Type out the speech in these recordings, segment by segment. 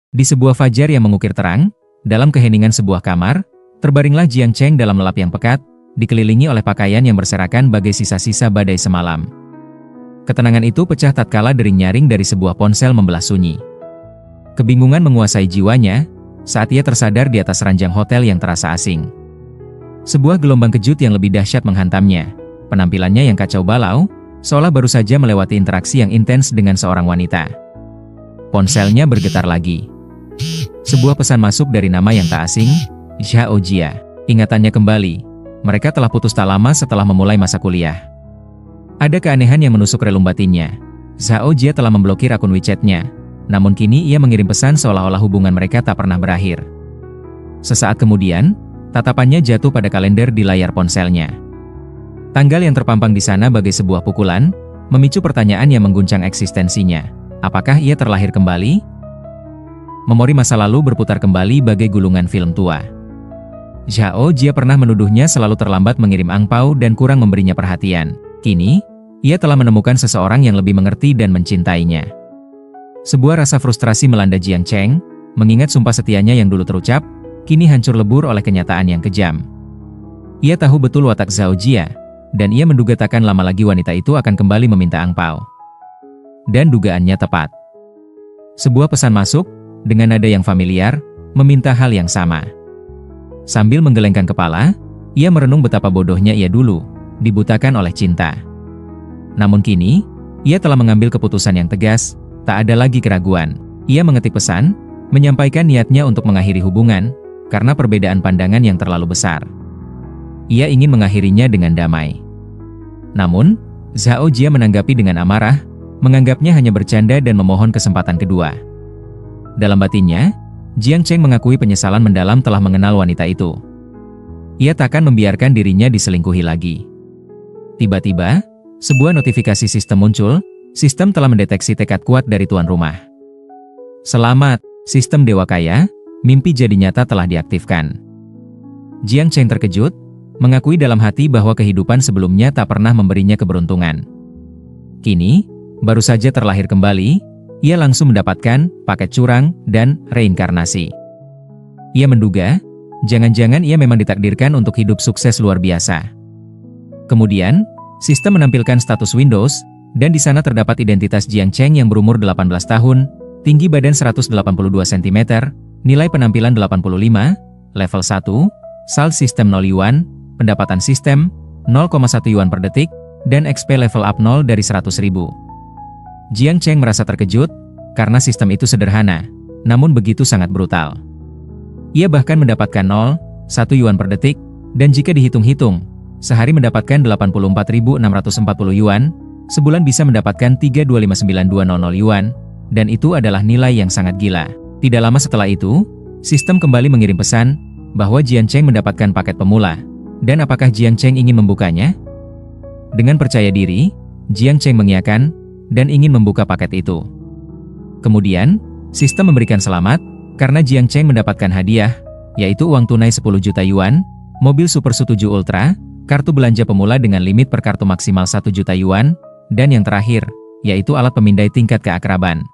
Di sebuah fajar yang mengukir terang, dalam keheningan sebuah kamar, terbaringlah Jiang Cheng dalam lelap yang pekat, dikelilingi oleh pakaian yang berserakan bagai sisa-sisa badai semalam. Ketenangan itu pecah tatkala dering-nyaring dari sebuah ponsel membelah sunyi. Kebingungan menguasai jiwanya, saat ia tersadar di atas ranjang hotel yang terasa asing. Sebuah gelombang kejut yang lebih dahsyat menghantamnya. Penampilannya yang kacau balau, seolah baru saja melewati interaksi yang intens dengan seorang wanita. Ponselnya bergetar lagi. Sebuah pesan masuk dari nama yang tak asing, Zhao Jia. Ingatannya kembali. Mereka telah putus tak lama setelah memulai masa kuliah. Ada keanehan yang menusuk relung batinnya. Zhao Jia telah memblokir akun WeChat-nya. Namun kini ia mengirim pesan seolah-olah hubungan mereka tak pernah berakhir. Sesaat kemudian, tatapannya jatuh pada kalender di layar ponselnya. Tanggal yang terpampang di sana bagai sebuah pukulan, memicu pertanyaan yang mengguncang eksistensinya. Apakah ia terlahir kembali? Memori masa lalu berputar kembali bagai gulungan film tua. Zhao Jia pernah menuduhnya selalu terlambat mengirim angpau dan kurang memberinya perhatian. Kini, ia telah menemukan seseorang yang lebih mengerti dan mencintainya. Sebuah rasa frustrasi melanda Jiang Cheng, mengingat sumpah setianya yang dulu terucap, kini hancur lebur oleh kenyataan yang kejam. Ia tahu betul watak Zhao Jia, dan ia menduga takkan lama lagi wanita itu akan kembali meminta angpau. Dan dugaannya tepat. Sebuah pesan masuk, dengan nada yang familiar, meminta hal yang sama. Sambil menggelengkan kepala, ia merenung betapa bodohnya ia dulu, dibutakan oleh cinta. Namun kini, ia telah mengambil keputusan yang tegas, tak ada lagi keraguan. Ia mengetik pesan, menyampaikan niatnya untuk mengakhiri hubungan, karena perbedaan pandangan yang terlalu besar. Ia ingin mengakhirinya dengan damai. Namun, Zhao Jia menanggapi dengan amarah, menganggapnya hanya bercanda dan memohon kesempatan kedua. Dalam batinnya, Jiang Cheng mengakui penyesalan mendalam telah mengenal wanita itu. Ia takkan membiarkan dirinya diselingkuhi lagi. Tiba-tiba, sebuah notifikasi sistem muncul, sistem telah mendeteksi tekad kuat dari tuan rumah. Selamat, sistem Dewa Kaya, mimpi jadi nyata telah diaktifkan. Jiang Cheng terkejut, mengakui dalam hati bahwa kehidupan sebelumnya tak pernah memberinya keberuntungan. Kini, baru saja terlahir kembali, ia langsung mendapatkan paket curang dan reinkarnasi. Ia menduga, jangan-jangan ia memang ditakdirkan untuk hidup sukses luar biasa. Kemudian, sistem menampilkan status Windows, dan di sana terdapat identitas Jiang Cheng yang berumur 18 tahun, tinggi badan 182 cm, nilai penampilan 85, level 1, SAL sistem 0 yuan, pendapatan sistem 0,1 yuan per detik, dan XP level up 0 dari 100.000. Jiang Cheng merasa terkejut, karena sistem itu sederhana, namun begitu sangat brutal. Ia bahkan mendapatkan 0,1 yuan per detik, dan jika dihitung-hitung, sehari mendapatkan 84.640 yuan, sebulan bisa mendapatkan 3259200 yuan, dan itu adalah nilai yang sangat gila. Tidak lama setelah itu, sistem kembali mengirim pesan, bahwa Jiang Cheng mendapatkan paket pemula, dan apakah Jiang Cheng ingin membukanya? Dengan percaya diri, Jiang Cheng mengiyakan, dan ingin membuka paket itu. Kemudian, sistem memberikan selamat, karena Jiang Cheng mendapatkan hadiah, yaitu uang tunai 10 juta yuan, mobil Super Su7 Ultra, kartu belanja pemula dengan limit per kartu maksimal 1 juta yuan, dan yang terakhir, yaitu alat pemindai tingkat keakraban.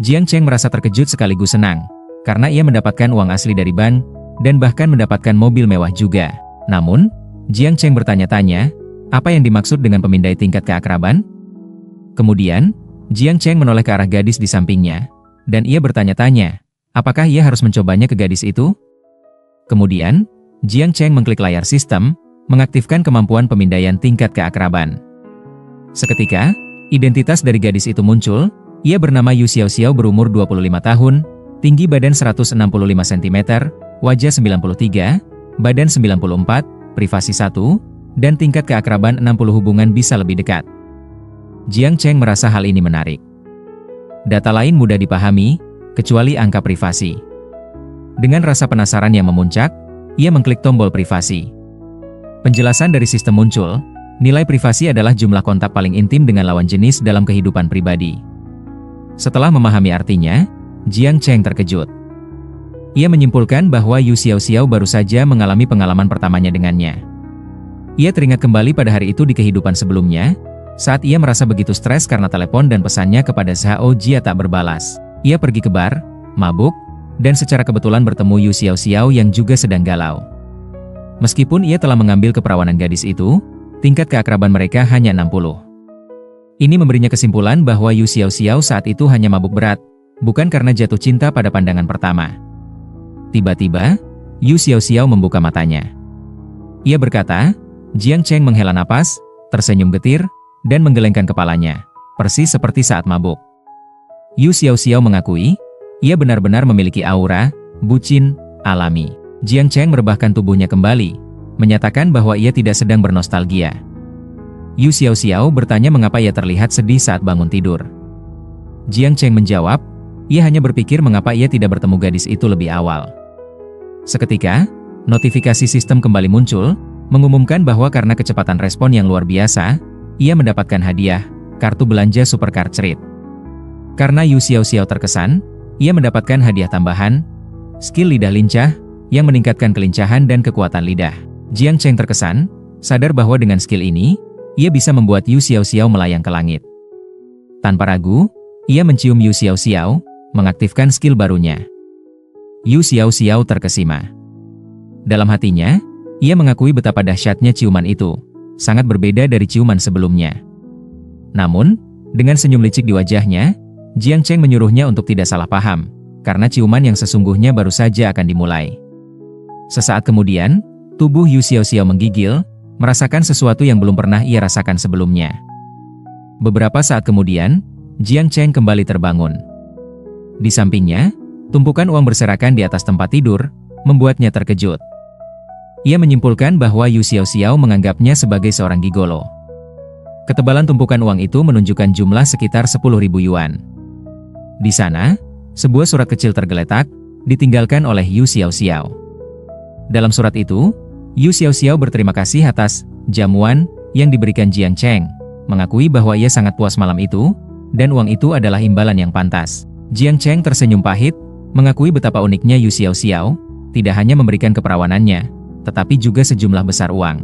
Jiang Cheng merasa terkejut sekaligus senang, karena ia mendapatkan uang asli dari bank, dan bahkan mendapatkan mobil mewah juga. Namun, Jiang Cheng bertanya-tanya, apa yang dimaksud dengan pemindai tingkat keakraban? Kemudian, Jiang Cheng menoleh ke arah gadis di sampingnya, dan ia bertanya-tanya, apakah ia harus mencobanya ke gadis itu? Kemudian, Jiang Cheng mengklik layar sistem, mengaktifkan kemampuan pemindaian tingkat keakraban. Seketika, identitas dari gadis itu muncul, ia bernama Yu Xiao berumur 25 tahun, tinggi badan 165 cm, wajah 93, badan 94, privasi 1, dan tingkat keakraban 60 hubungan bisa lebih dekat. Jiang Cheng merasa hal ini menarik. Data lain mudah dipahami, kecuali angka privasi. Dengan rasa penasaran yang memuncak, ia mengklik tombol privasi. Penjelasan dari sistem muncul, nilai privasi adalah jumlah kontak paling intim dengan lawan jenis dalam kehidupan pribadi. Setelah memahami artinya, Jiang Cheng terkejut. Ia menyimpulkan bahwa Yu Xiao baru saja mengalami pengalaman pertamanya dengannya. Ia teringat kembali pada hari itu di kehidupan sebelumnya, saat ia merasa begitu stres karena telepon dan pesannya kepada Zhao Jia tak berbalas. Ia pergi ke bar, mabuk, dan secara kebetulan bertemu Yu Xiaoxiao yang juga sedang galau. Meskipun ia telah mengambil keperawanan gadis itu, tingkat keakraban mereka hanya 60. Ini memberinya kesimpulan bahwa Yu Xiaoxiao saat itu hanya mabuk berat, bukan karena jatuh cinta pada pandangan pertama. Tiba-tiba, Yu Xiaoxiao membuka matanya. Ia berkata, Jiang Cheng menghela napas, tersenyum getir, dan menggelengkan kepalanya, persis seperti saat mabuk. Yu Xiaoxiao mengakui, ia benar-benar memiliki aura bucin alami. Jiang Cheng merebahkan tubuhnya kembali, menyatakan bahwa ia tidak sedang bernostalgia. Yu Xiaoxiao bertanya mengapa ia terlihat sedih saat bangun tidur. Jiang Cheng menjawab, ia hanya berpikir mengapa ia tidak bertemu gadis itu lebih awal. Seketika, notifikasi sistem kembali muncul, mengumumkan bahwa karena kecepatan respon yang luar biasa, ia mendapatkan hadiah, kartu belanja Supercar Treat. Karena Yu Xiaoxiao terkesan, ia mendapatkan hadiah tambahan, skill lidah lincah, yang meningkatkan kelincahan dan kekuatan lidah. Jiang Cheng terkesan, sadar bahwa dengan skill ini, ia bisa membuat Yu Xiaoxiao melayang ke langit. Tanpa ragu, ia mencium Yu Xiaoxiao, mengaktifkan skill barunya. Yu Xiaoxiao terkesima. Dalam hatinya, ia mengakui betapa dahsyatnya ciuman itu, sangat berbeda dari ciuman sebelumnya. Namun, dengan senyum licik di wajahnya, Jiang Cheng menyuruhnya untuk tidak salah paham, karena ciuman yang sesungguhnya baru saja akan dimulai. Sesaat kemudian, tubuh Yu Xiaoxiao menggigil, merasakan sesuatu yang belum pernah ia rasakan sebelumnya. Beberapa saat kemudian, Jiang Cheng kembali terbangun. Di sampingnya, tumpukan uang berserakan di atas tempat tidur, membuatnya terkejut. Ia menyimpulkan bahwa Yu Xiaoxiao menganggapnya sebagai seorang gigolo. Ketebalan tumpukan uang itu menunjukkan jumlah sekitar 10.000 yuan. Di sana, sebuah surat kecil tergeletak, ditinggalkan oleh Yu Xiaoxiao. Dalam surat itu, Yu Xiaoxiao berterima kasih atas jamuan yang diberikan Jiang Cheng, mengakui bahwa ia sangat puas malam itu, dan uang itu adalah imbalan yang pantas. Jiang Cheng tersenyum pahit, mengakui betapa uniknya Yu Xiaoxiao, tidak hanya memberikan keperawanannya, tetapi juga sejumlah besar uang.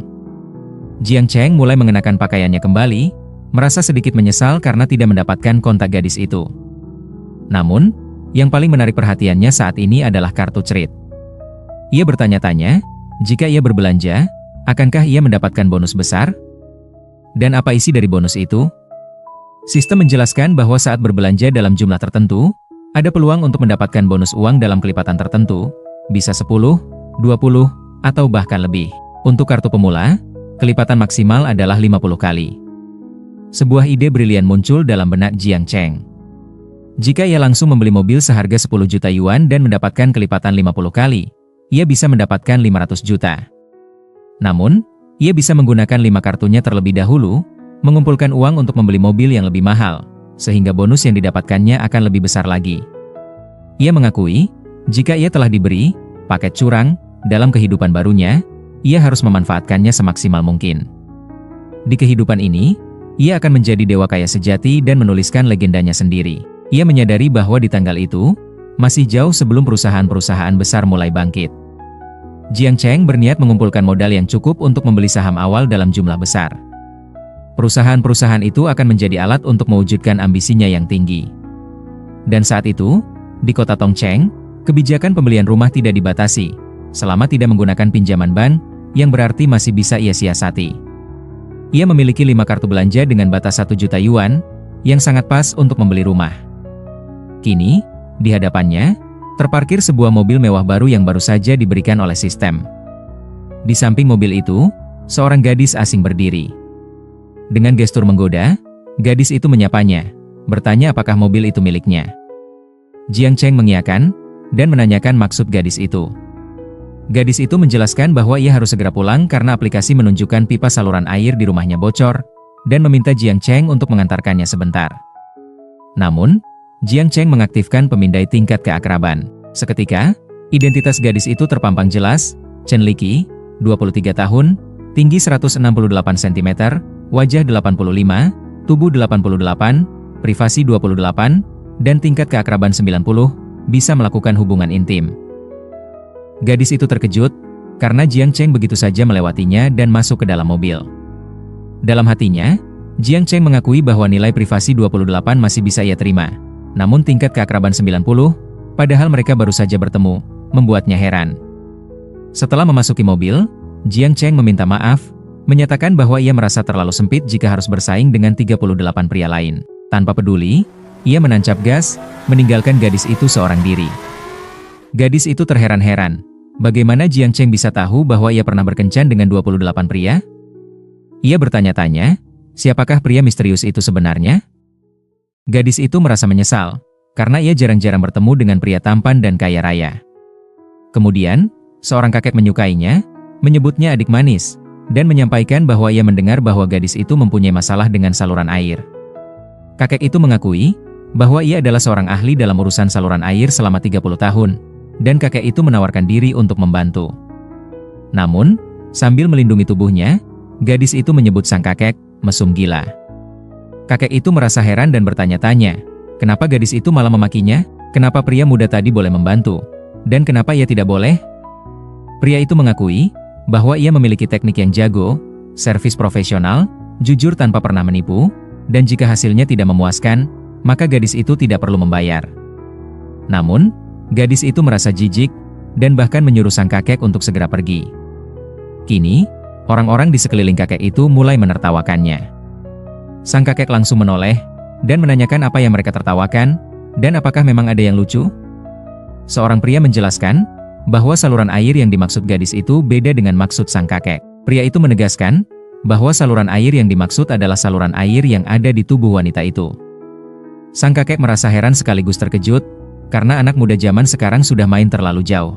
Jiang Cheng mulai mengenakan pakaiannya kembali, merasa sedikit menyesal karena tidak mendapatkan kontak gadis itu. Namun, yang paling menarik perhatiannya saat ini adalah kartu treat. Ia bertanya-tanya, jika ia berbelanja, akankah ia mendapatkan bonus besar? Dan apa isi dari bonus itu? Sistem menjelaskan bahwa saat berbelanja dalam jumlah tertentu, ada peluang untuk mendapatkan bonus uang dalam kelipatan tertentu, bisa 10, 20, atau bahkan lebih. Untuk kartu pemula, kelipatan maksimal adalah 50 kali. Sebuah ide brilian muncul dalam benak Jiang Cheng. Jika ia langsung membeli mobil seharga 10 juta yuan dan mendapatkan kelipatan 50 kali, ia bisa mendapatkan 500 juta. Namun, ia bisa menggunakan 5 kartunya terlebih dahulu, mengumpulkan uang untuk membeli mobil yang lebih mahal, sehingga bonus yang didapatkannya akan lebih besar lagi. Ia mengakui, jika ia telah diberi paket curang dalam kehidupan barunya, ia harus memanfaatkannya semaksimal mungkin. Di kehidupan ini, ia akan menjadi dewa kaya sejati dan menuliskan legendanya sendiri. Ia menyadari bahwa di tanggal itu, masih jauh sebelum perusahaan-perusahaan besar mulai bangkit. Jiang Cheng berniat mengumpulkan modal yang cukup untuk membeli saham awal dalam jumlah besar. Perusahaan-perusahaan itu akan menjadi alat untuk mewujudkan ambisinya yang tinggi. Dan saat itu, di kota Tongcheng, kebijakan pembelian rumah tidak dibatasi, selama tidak menggunakan pinjaman bank, yang berarti masih bisa ia siasati. Ia memiliki 5 kartu belanja dengan batas 1 juta yuan, yang sangat pas untuk membeli rumah. Kini, di hadapannya, terparkir sebuah mobil mewah baru yang baru saja diberikan oleh sistem. Di samping mobil itu, seorang gadis asing berdiri. Dengan gestur menggoda, gadis itu menyapanya, bertanya apakah mobil itu miliknya. Jiang Cheng mengiyakan, dan menanyakan maksud gadis itu. Gadis itu menjelaskan bahwa ia harus segera pulang karena aplikasi menunjukkan pipa saluran air di rumahnya bocor, dan meminta Jiang Cheng untuk mengantarkannya sebentar. Namun, Jiang Cheng mengaktifkan pemindai tingkat keakraban. Seketika, identitas gadis itu terpampang jelas, Chen Liqi, 23 tahun, tinggi 168 cm, wajah 85, tubuh 88, privasi 28, dan tingkat keakraban 90, bisa melakukan hubungan intim. Gadis itu terkejut, karena Jiang Cheng begitu saja melewatinya dan masuk ke dalam mobil. Dalam hatinya, Jiang Cheng mengakui bahwa nilai privasi 28 masih bisa ia terima. Namun tingkat keakraban 90, padahal mereka baru saja bertemu, membuatnya heran. Setelah memasuki mobil, Jiang Cheng meminta maaf, menyatakan bahwa ia merasa terlalu sempit jika harus bersaing dengan 38 pria lain. Tanpa peduli, ia menancap gas, meninggalkan gadis itu seorang diri. Gadis itu terheran-heran. Bagaimana Jiang Cheng bisa tahu bahwa ia pernah berkencan dengan 28 pria? Ia bertanya-tanya, siapakah pria misterius itu sebenarnya? Gadis itu merasa menyesal, karena ia jarang-jarang bertemu dengan pria tampan dan kaya raya. Kemudian, seorang kakek menyukainya, menyebutnya adik manis, dan menyampaikan bahwa ia mendengar bahwa gadis itu mempunyai masalah dengan saluran air. Kakek itu mengakui bahwa ia adalah seorang ahli dalam urusan saluran air selama 30 tahun, dan kakek itu menawarkan diri untuk membantu. Namun, sambil melindungi tubuhnya, gadis itu menyebut sang kakek mesum gila. Kakek itu merasa heran dan bertanya-tanya, kenapa gadis itu malah memakinya? Kenapa pria muda tadi boleh membantu? Dan kenapa ia tidak boleh? Pria itu mengakui bahwa ia memiliki teknik yang jago, servis profesional, jujur tanpa pernah menipu, dan jika hasilnya tidak memuaskan, maka gadis itu tidak perlu membayar. Namun, gadis itu merasa jijik, dan bahkan menyuruh sang kakek untuk segera pergi. Kini, orang-orang di sekeliling kakek itu mulai menertawakannya. Sang kakek langsung menoleh, dan menanyakan apa yang mereka tertawakan, dan apakah memang ada yang lucu? Seorang pria menjelaskan, bahwa saluran air yang dimaksud gadis itu beda dengan maksud sang kakek. Pria itu menegaskan, bahwa saluran air yang dimaksud adalah saluran air yang ada di tubuh wanita itu. Sang kakek merasa heran sekaligus terkejut, karena anak muda zaman sekarang sudah main terlalu jauh.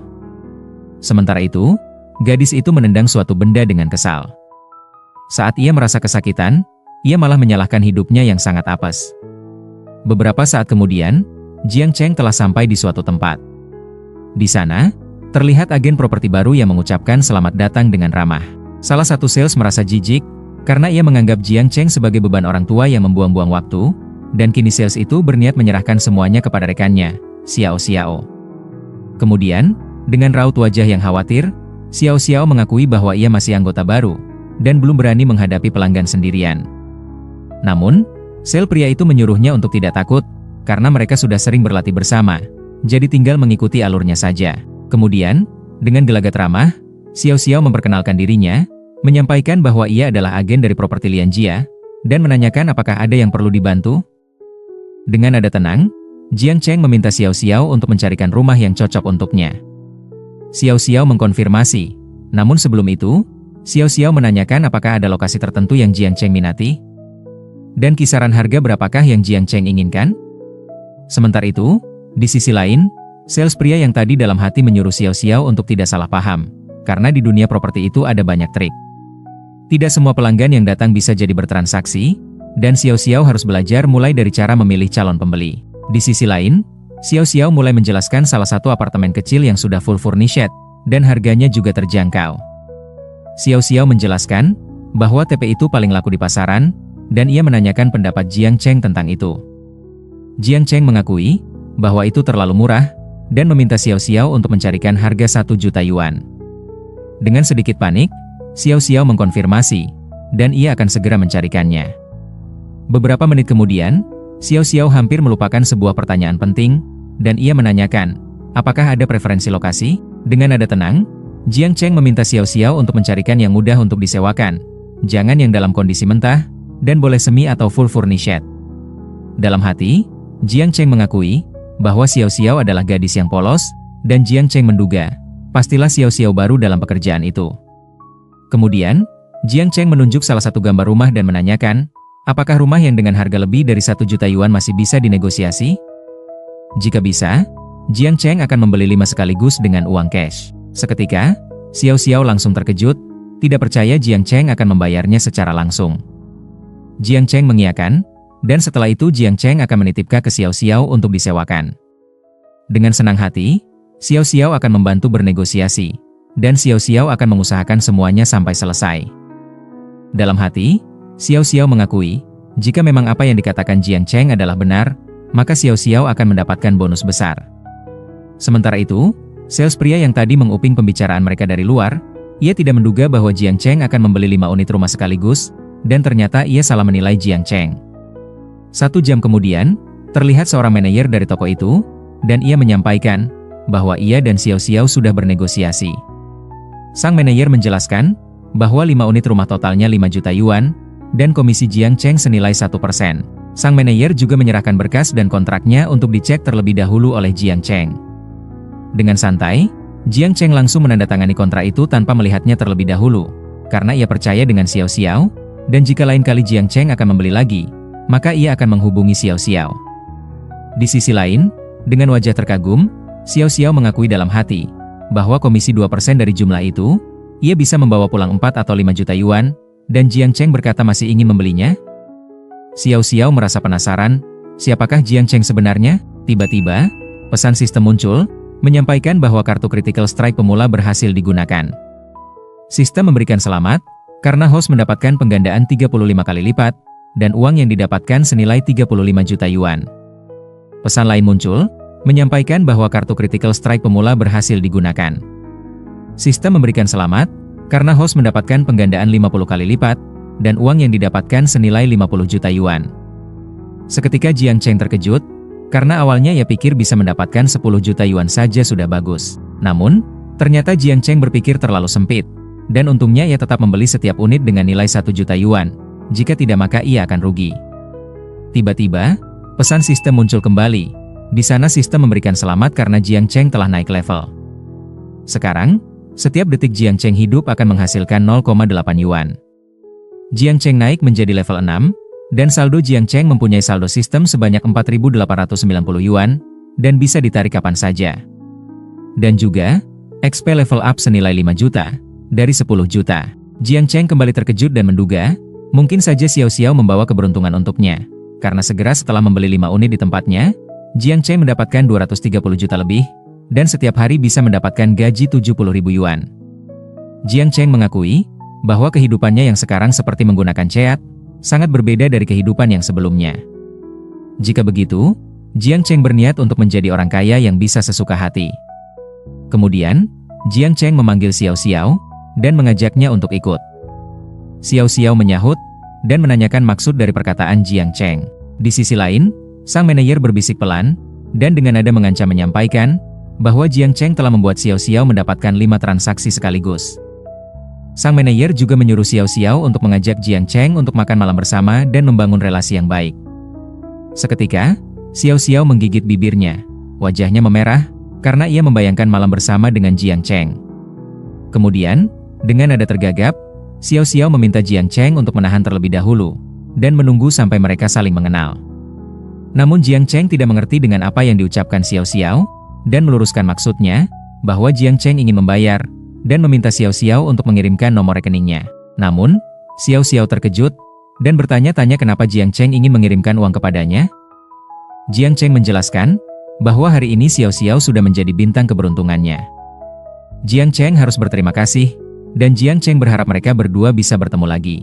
Sementara itu, gadis itu menendang suatu benda dengan kesal. Saat ia merasa kesakitan, ia malah menyalahkan hidupnya yang sangat apes. Beberapa saat kemudian, Jiang Cheng telah sampai di suatu tempat. Di sana, terlihat agen properti baru yang mengucapkan selamat datang dengan ramah. Salah satu sales merasa jijik, karena ia menganggap Jiang Cheng sebagai beban orang tua yang membuang-buang waktu, dan kini sales itu berniat menyerahkan semuanya kepada rekannya, Xiao Xiao. Kemudian, dengan raut wajah yang khawatir, Xiao Xiao mengakui bahwa ia masih anggota baru, dan belum berani menghadapi pelanggan sendirian. Namun, sales pria itu menyuruhnya untuk tidak takut, karena mereka sudah sering berlatih bersama, jadi tinggal mengikuti alurnya saja. Kemudian, dengan gelagat ramah, Xiao Xiao memperkenalkan dirinya, menyampaikan bahwa ia adalah agen dari properti Lianjia, dan menanyakan apakah ada yang perlu dibantu. Dengan nada tenang, Jiang Cheng meminta Xiao Xiao untuk mencarikan rumah yang cocok untuknya. Xiao Xiao mengkonfirmasi, namun sebelum itu, Xiao Xiao menanyakan apakah ada lokasi tertentu yang Jiang Cheng minati, dan kisaran harga berapakah yang Jiang Cheng inginkan. Sementara itu, di sisi lain, sales pria yang tadi dalam hati menyuruh Xiao Xiao untuk tidak salah paham, karena di dunia properti itu ada banyak trik. Tidak semua pelanggan yang datang bisa jadi bertransaksi, dan Xiao Xiao harus belajar mulai dari cara memilih calon pembeli. Di sisi lain, Xiao Xiao mulai menjelaskan salah satu apartemen kecil yang sudah full furnished, dan harganya juga terjangkau. Xiao Xiao menjelaskan bahwa TP itu paling laku di pasaran, dan ia menanyakan pendapat Jiang Cheng tentang itu. Jiang Cheng mengakui bahwa itu terlalu murah, dan meminta Xiao Xiao untuk mencarikan harga 1 juta yuan. Dengan sedikit panik, Xiao Xiao mengkonfirmasi, dan ia akan segera mencarikannya. Beberapa menit kemudian, Xiao Xiao hampir melupakan sebuah pertanyaan penting, dan ia menanyakan, apakah ada preferensi lokasi? Dengan nada tenang, Jiang Cheng meminta Xiao Xiao untuk mencarikan yang mudah untuk disewakan, jangan yang dalam kondisi mentah, dan boleh semi atau full furnished. Dalam hati, Jiang Cheng mengakui bahwa Xiao Xiao adalah gadis yang polos, dan Jiang Cheng menduga, pastilah Xiao Xiao baru dalam pekerjaan itu. Kemudian, Jiang Cheng menunjuk salah satu gambar rumah dan menanyakan, apakah rumah yang dengan harga lebih dari 1 juta yuan masih bisa dinegosiasi? Jika bisa, Jiang Cheng akan membeli 5 sekaligus dengan uang cash. Seketika, Xiao Xiao langsung terkejut, tidak percaya Jiang Cheng akan membayarnya secara langsung. Jiang Cheng mengiyakan, dan setelah itu Jiang Cheng akan menitipkan ke Xiao Xiao untuk disewakan. Dengan senang hati, Xiao Xiao akan membantu bernegosiasi, dan Xiao Xiao akan mengusahakan semuanya sampai selesai. Dalam hati, Xiao Xiao mengakui, jika memang apa yang dikatakan Jiang Cheng adalah benar, maka Xiao Xiao akan mendapatkan bonus besar. Sementara itu, sales pria yang tadi menguping pembicaraan mereka dari luar, ia tidak menduga bahwa Jiang Cheng akan membeli 5 unit rumah sekaligus, dan ternyata ia salah menilai Jiang Cheng. 1 jam kemudian, terlihat seorang manajer dari toko itu, dan ia menyampaikan bahwa ia dan Xiao Xiao sudah bernegosiasi. Sang manajer menjelaskan bahwa 5 unit rumah totalnya 5 juta yuan, dan komisi Jiang Cheng senilai 1%. Sang manajer juga menyerahkan berkas dan kontraknya untuk dicek terlebih dahulu oleh Jiang Cheng. Dengan santai, Jiang Cheng langsung menandatangani kontrak itu tanpa melihatnya terlebih dahulu, karena ia percaya dengan Xiao Xiao, dan jika lain kali Jiang Cheng akan membeli lagi, maka ia akan menghubungi Xiao Xiao. Di sisi lain, dengan wajah terkagum, Xiao Xiao mengakui dalam hati bahwa komisi 2% dari jumlah itu, ia bisa membawa pulang 4 atau 5 juta yuan, dan Jiang Cheng berkata masih ingin membelinya. Xiao Xiao merasa penasaran, siapakah Jiang Cheng sebenarnya? Tiba-tiba, pesan sistem muncul, menyampaikan bahwa kartu Critical Strike pemula berhasil digunakan. Sistem memberikan selamat, karena host mendapatkan penggandaan 35 kali lipat, dan uang yang didapatkan senilai 35 juta yuan. Pesan lain muncul, menyampaikan bahwa kartu Critical Strike pemula berhasil digunakan. Sistem memberikan selamat, karena host mendapatkan penggandaan 50 kali lipat, dan uang yang didapatkan senilai 50 juta yuan. Seketika Jiang Cheng terkejut, karena awalnya ia pikir bisa mendapatkan 10 juta yuan saja sudah bagus. Namun, ternyata Jiang Cheng berpikir terlalu sempit, dan untungnya ia tetap membeli setiap unit dengan nilai 1 juta yuan, jika tidak maka ia akan rugi. Tiba-tiba, pesan sistem muncul kembali. Di sana sistem memberikan selamat karena Jiang Cheng telah naik level. Sekarang, setiap detik Jiang Cheng hidup akan menghasilkan 0,8 yuan. Jiang Cheng naik menjadi level 6, dan saldo Jiang Cheng mempunyai saldo sistem sebanyak 4.890 yuan, dan bisa ditarik kapan saja. Dan juga, XP level up senilai 5 juta, dari 10 juta. Jiang Cheng kembali terkejut dan menduga, mungkin saja Xiao Xiao membawa keberuntungan untuknya. Karena segera setelah membeli 5 unit di tempatnya, Jiang Cheng mendapatkan 230 juta lebih, dan setiap hari bisa mendapatkan gaji 70.000 yuan. Jiang Cheng mengakui bahwa kehidupannya yang sekarang seperti menggunakan ceat, sangat berbeda dari kehidupan yang sebelumnya. Jika begitu, Jiang Cheng berniat untuk menjadi orang kaya yang bisa sesuka hati. Kemudian, Jiang Cheng memanggil Xiao Xiao, dan mengajaknya untuk ikut. Xiao Xiao menyahut, dan menanyakan maksud dari perkataan Jiang Cheng. Di sisi lain, sang manajer berbisik pelan, dan dengan nada mengancam menyampaikan, bahwa Jiang Cheng telah membuat Xiao Xiao mendapatkan 5 transaksi sekaligus. Sang manajer juga menyuruh Xiao Xiao untuk mengajak Jiang Cheng untuk makan malam bersama dan membangun relasi yang baik. Seketika, Xiao Xiao menggigit bibirnya. Wajahnya memerah, karena ia membayangkan malam bersama dengan Jiang Cheng. Kemudian, dengan nada tergagap, Xiao Xiao meminta Jiang Cheng untuk menahan terlebih dahulu, dan menunggu sampai mereka saling mengenal. Namun Jiang Cheng tidak mengerti dengan apa yang diucapkan Xiao Xiao, dan meluruskan maksudnya, bahwa Jiang Cheng ingin membayar, dan meminta Xiao Xiao untuk mengirimkan nomor rekeningnya. Namun, Xiao Xiao terkejut, dan bertanya-tanya kenapa Jiang Cheng ingin mengirimkan uang kepadanya. Jiang Cheng menjelaskan, bahwa hari ini Xiao Xiao sudah menjadi bintang keberuntungannya. Jiang Cheng harus berterima kasih, dan Jiang Cheng berharap mereka berdua bisa bertemu lagi.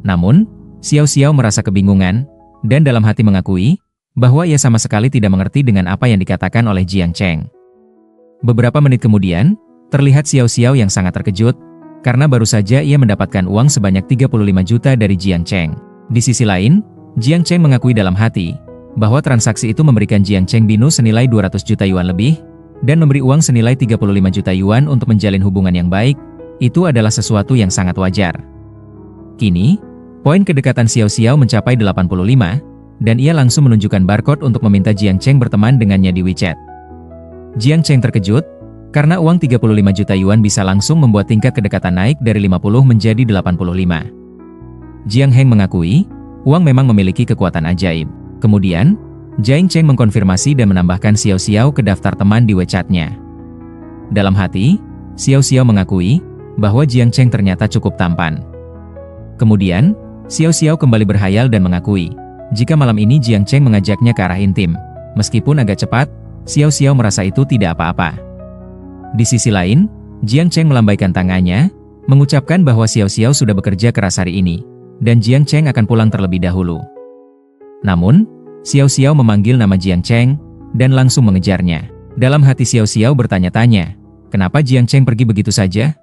Namun, Xiao Xiao merasa kebingungan, dan dalam hati mengakui, bahwa ia sama sekali tidak mengerti dengan apa yang dikatakan oleh Jiang Cheng. Beberapa menit kemudian, terlihat Xiao Xiao yang sangat terkejut, karena baru saja ia mendapatkan uang sebanyak 35 juta dari Jiang Cheng. Di sisi lain, Jiang Cheng mengakui dalam hati, bahwa transaksi itu memberikan Jiang Cheng binus senilai 200 juta yuan lebih, dan memberi uang senilai 35 juta yuan untuk menjalin hubungan yang baik, itu adalah sesuatu yang sangat wajar. Kini, poin kedekatan Xiao Xiao mencapai 85, dan ia langsung menunjukkan barcode untuk meminta Jiang Cheng berteman dengannya di WeChat. Jiang Cheng terkejut, karena uang 35 juta yuan bisa langsung membuat tingkat kedekatan naik dari 50 menjadi 85. Jiang Heng mengakui, uang memang memiliki kekuatan ajaib. Kemudian, Jiang Cheng mengkonfirmasi dan menambahkan Xiao Xiao ke daftar teman di WeChat-nya. Dalam hati, Xiao Xiao mengakui, bahwa Jiang Cheng ternyata cukup tampan. Kemudian, Xiao Xiao kembali berhayal dan mengakui, jika malam ini Jiang Cheng mengajaknya ke arah intim. Meskipun agak cepat, Xiao Xiao merasa itu tidak apa-apa. Di sisi lain, Jiang Cheng melambaikan tangannya, mengucapkan bahwa Xiao Xiao sudah bekerja keras hari ini, dan Jiang Cheng akan pulang terlebih dahulu. Namun, Xiao Xiao memanggil nama Jiang Cheng, dan langsung mengejarnya. Dalam hati Xiao Xiao bertanya-tanya, kenapa Jiang Cheng pergi begitu saja?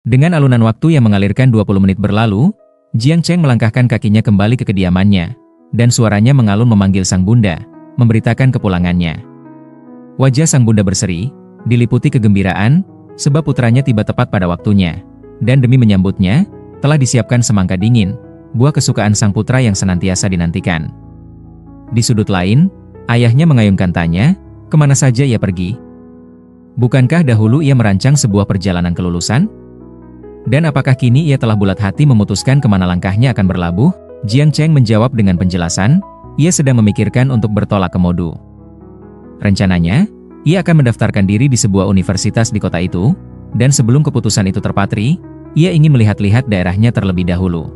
Dengan alunan waktu yang mengalirkan 20 menit berlalu, Jiang Cheng melangkahkan kakinya kembali ke kediamannya, dan suaranya mengalun memanggil sang bunda, memberitakan kepulangannya. Wajah sang bunda berseri, diliputi kegembiraan, sebab putranya tiba tepat pada waktunya, dan demi menyambutnya, telah disiapkan semangka dingin, buah kesukaan sang putra yang senantiasa dinantikan. Di sudut lain, ayahnya mengayunkan tanya, kemana saja ia pergi? Bukankah dahulu ia merancang sebuah perjalanan kelulusan? Dan apakah kini ia telah bulat hati memutuskan kemana langkahnya akan berlabuh? Jiang Cheng menjawab dengan penjelasan, ia sedang memikirkan untuk bertolak ke Modu. Rencananya, ia akan mendaftarkan diri di sebuah universitas di kota itu, dan sebelum keputusan itu terpatri, ia ingin melihat-lihat daerahnya terlebih dahulu.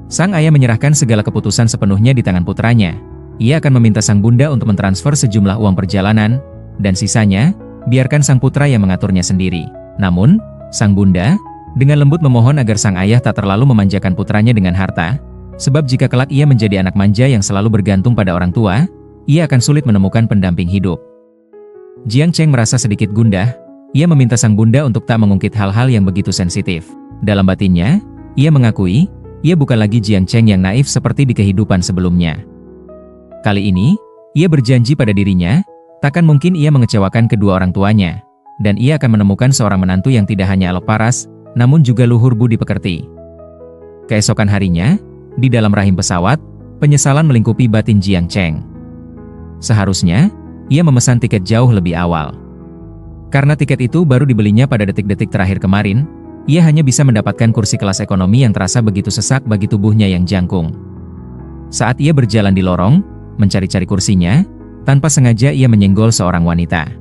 Sang ayah menyerahkan segala keputusan sepenuhnya di tangan putranya. Ia akan meminta sang bunda untuk mentransfer sejumlah uang perjalanan, dan sisanya, biarkan sang putra yang mengaturnya sendiri. Namun, sang bunda dengan lembut memohon agar sang ayah tak terlalu memanjakan putranya dengan harta, sebab jika kelak ia menjadi anak manja yang selalu bergantung pada orang tua, ia akan sulit menemukan pendamping hidup. Jiang Cheng merasa sedikit gundah, ia meminta sang bunda untuk tak mengungkit hal-hal yang begitu sensitif. Dalam batinnya, ia mengakui, ia bukan lagi Jiang Cheng yang naif seperti di kehidupan sebelumnya. Kali ini, ia berjanji pada dirinya, takkan mungkin ia mengecewakan kedua orang tuanya, dan ia akan menemukan seorang menantu yang tidak hanya elok paras, namun juga luhur budi pekerti. Keesokan harinya, di dalam rahim pesawat, penyesalan melingkupi batin Jiang Cheng. Seharusnya, ia memesan tiket jauh lebih awal. Karena tiket itu baru dibelinya pada detik-detik terakhir kemarin, ia hanya bisa mendapatkan kursi kelas ekonomi yang terasa begitu sesak bagi tubuhnya yang jangkung. Saat ia berjalan di lorong, mencari-cari kursinya, tanpa sengaja ia menyenggol seorang wanita.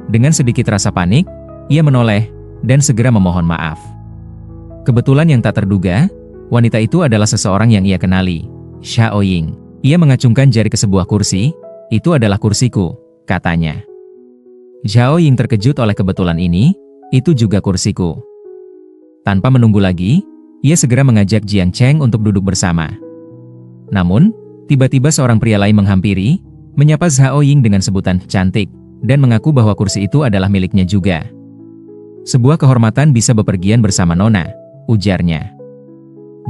Dengan sedikit rasa panik, ia menoleh, dan segera memohon maaf. Kebetulan yang tak terduga, wanita itu adalah seseorang yang ia kenali, Xiao Ying. Ia mengacungkan jari ke sebuah kursi, itu adalah kursiku, katanya. Xiao Ying terkejut oleh kebetulan ini, itu juga kursiku. Tanpa menunggu lagi, ia segera mengajak Jiang Cheng untuk duduk bersama. Namun, tiba-tiba seorang pria lain menghampiri, menyapa Xiao Ying dengan sebutan cantik, dan mengaku bahwa kursi itu adalah miliknya juga. Sebuah kehormatan bisa bepergian bersama Nona, ujarnya.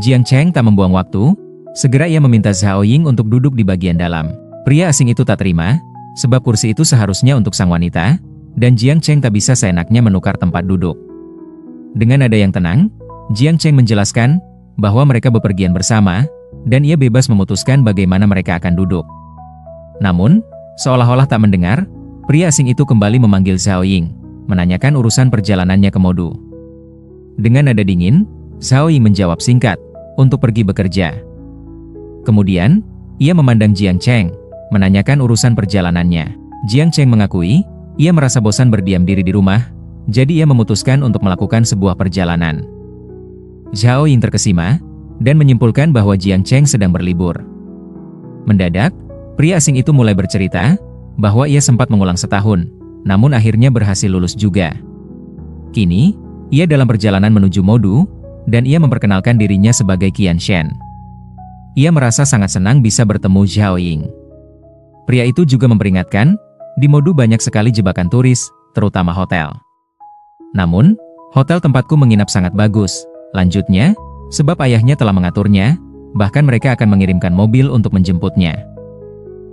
Jiang Cheng tak membuang waktu, segera ia meminta Xiao Ying untuk duduk di bagian dalam. Pria asing itu tak terima, sebab kursi itu seharusnya untuk sang wanita, dan Jiang Cheng tak bisa seenaknya menukar tempat duduk. Dengan nada yang tenang, Jiang Cheng menjelaskan bahwa mereka bepergian bersama, dan ia bebas memutuskan bagaimana mereka akan duduk. Namun, seolah-olah tak mendengar, pria asing itu kembali memanggil Xiao Ying, menanyakan urusan perjalanannya ke Modu. Dengan nada dingin, Xiao Ying menjawab singkat, untuk pergi bekerja. Kemudian, ia memandang Jiang Cheng, menanyakan urusan perjalanannya. Jiang Cheng mengakui, ia merasa bosan berdiam diri di rumah, jadi ia memutuskan untuk melakukan sebuah perjalanan. Xiao Ying terkesima, dan menyimpulkan bahwa Jiang Cheng sedang berlibur. Mendadak, pria asing itu mulai bercerita, bahwa ia sempat mengulang setahun, namun akhirnya berhasil lulus juga. Kini, ia dalam perjalanan menuju Modu, dan ia memperkenalkan dirinya sebagai Qian Shen. Ia merasa sangat senang bisa bertemu Xiao Ying. Pria itu juga memperingatkan, di Modu banyak sekali jebakan turis, terutama hotel. Namun, hotel tempatku menginap sangat bagus, lanjutnya, sebab ayahnya telah mengaturnya, bahkan mereka akan mengirimkan mobil untuk menjemputnya.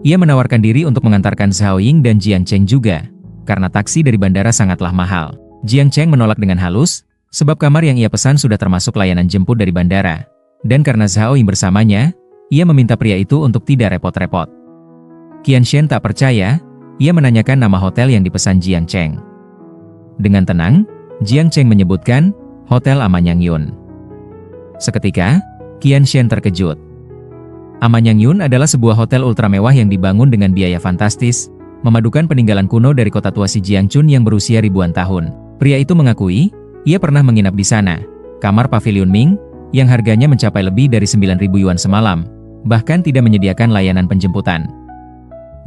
Ia menawarkan diri untuk mengantarkan Xiao Ying dan Jiang Cheng juga, karena taksi dari bandara sangatlah mahal. Jiang Cheng menolak dengan halus, sebab kamar yang ia pesan sudah termasuk layanan jemput dari bandara. Dan karena Xiao Ying bersamanya, ia meminta pria itu untuk tidak repot-repot. Qian Shen tak percaya, ia menanyakan nama hotel yang dipesan Jiang Cheng. Dengan tenang, Jiang Cheng menyebutkan, Hotel Amanyang Yun. Seketika, Qian Shen terkejut. Amanyang Yun adalah sebuah hotel ultra mewah yang dibangun dengan biaya fantastis, memadukan peninggalan kuno dari kota tua Xijiangchun yang berusia ribuan tahun. Pria itu mengakui, ia pernah menginap di sana, kamar Pavilion Ming, yang harganya mencapai lebih dari 9.000 yuan semalam, bahkan tidak menyediakan layanan penjemputan.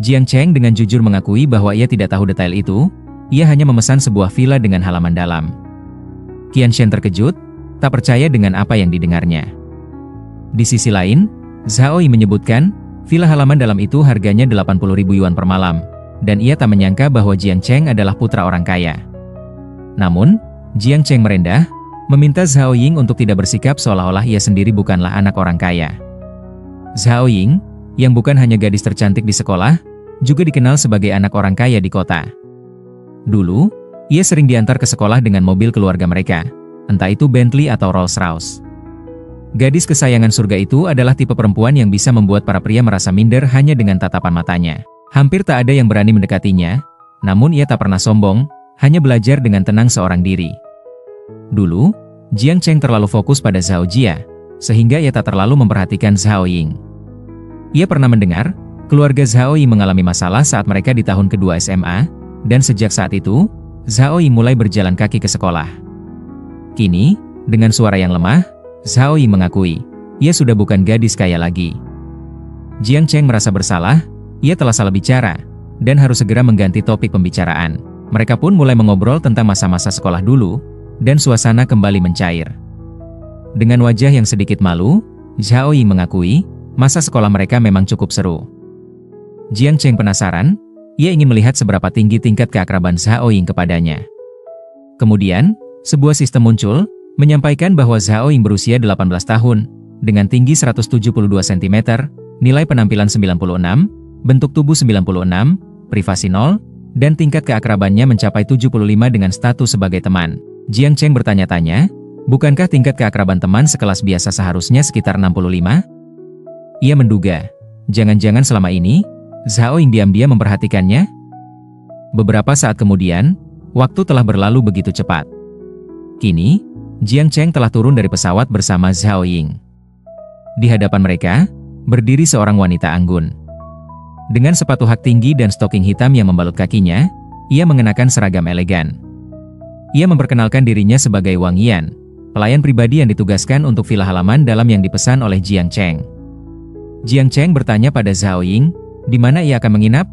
Jiang Cheng dengan jujur mengakui bahwa ia tidak tahu detail itu, ia hanya memesan sebuah villa dengan halaman dalam. Qian Shen terkejut, tak percaya dengan apa yang didengarnya. Di sisi lain, Xiao Ying menyebutkan, villa halaman dalam itu harganya 80.000 yuan per malam, dan ia tak menyangka bahwa Jiang Cheng adalah putra orang kaya. Namun, Jiang Cheng merendah, meminta Zhao Ying untuk tidak bersikap seolah-olah ia sendiri bukanlah anak orang kaya. Zhao Ying, yang bukan hanya gadis tercantik di sekolah, juga dikenal sebagai anak orang kaya di kota. Dulu, ia sering diantar ke sekolah dengan mobil keluarga mereka, entah itu Bentley atau Rolls-Royce. Gadis kesayangan surga itu adalah tipe perempuan yang bisa membuat para pria merasa minder hanya dengan tatapan matanya. Hampir tak ada yang berani mendekatinya, namun ia tak pernah sombong, hanya belajar dengan tenang seorang diri. Dulu, Jiang Cheng terlalu fokus pada Zhao Jia, sehingga ia tak terlalu memperhatikan Zhao Ying. Ia pernah mendengar, keluarga Zhao Ying mengalami masalah saat mereka di tahun kedua SMA, dan sejak saat itu, Zhao Ying mulai berjalan kaki ke sekolah. Kini, dengan suara yang lemah, Zhao Ying mengakui, ia sudah bukan gadis kaya lagi. Jiang Cheng merasa bersalah, ia telah salah bicara, dan harus segera mengganti topik pembicaraan. Mereka pun mulai mengobrol tentang masa-masa sekolah dulu, dan suasana kembali mencair. Dengan wajah yang sedikit malu, Zhao Ying mengakui, masa sekolah mereka memang cukup seru. Jiang Cheng penasaran, ia ingin melihat seberapa tinggi tingkat keakraban Zhao Ying kepadanya. Kemudian, sebuah sistem muncul, menyampaikan bahwa Zhao Ying berusia 18 tahun, dengan tinggi 172 cm, nilai penampilan 96, bentuk tubuh 96, privasi 0, dan tingkat keakrabannya mencapai 75 dengan status sebagai teman. Jiang Cheng bertanya-tanya, bukankah tingkat keakraban teman sekelas biasa seharusnya sekitar 65? Ia menduga, jangan-jangan selama ini, Zhao Ying diam-diam memperhatikannya? Beberapa saat kemudian, waktu telah berlalu begitu cepat. Kini, Jiang Cheng telah turun dari pesawat bersama Zhao Ying. Di hadapan mereka, berdiri seorang wanita anggun. Dengan sepatu hak tinggi dan stoking hitam yang membalut kakinya, ia mengenakan seragam elegan. Ia memperkenalkan dirinya sebagai Wang Yan, pelayan pribadi yang ditugaskan untuk villa halaman dalam yang dipesan oleh Jiang Cheng. Jiang Cheng bertanya pada Zhao Ying, di mana ia akan menginap?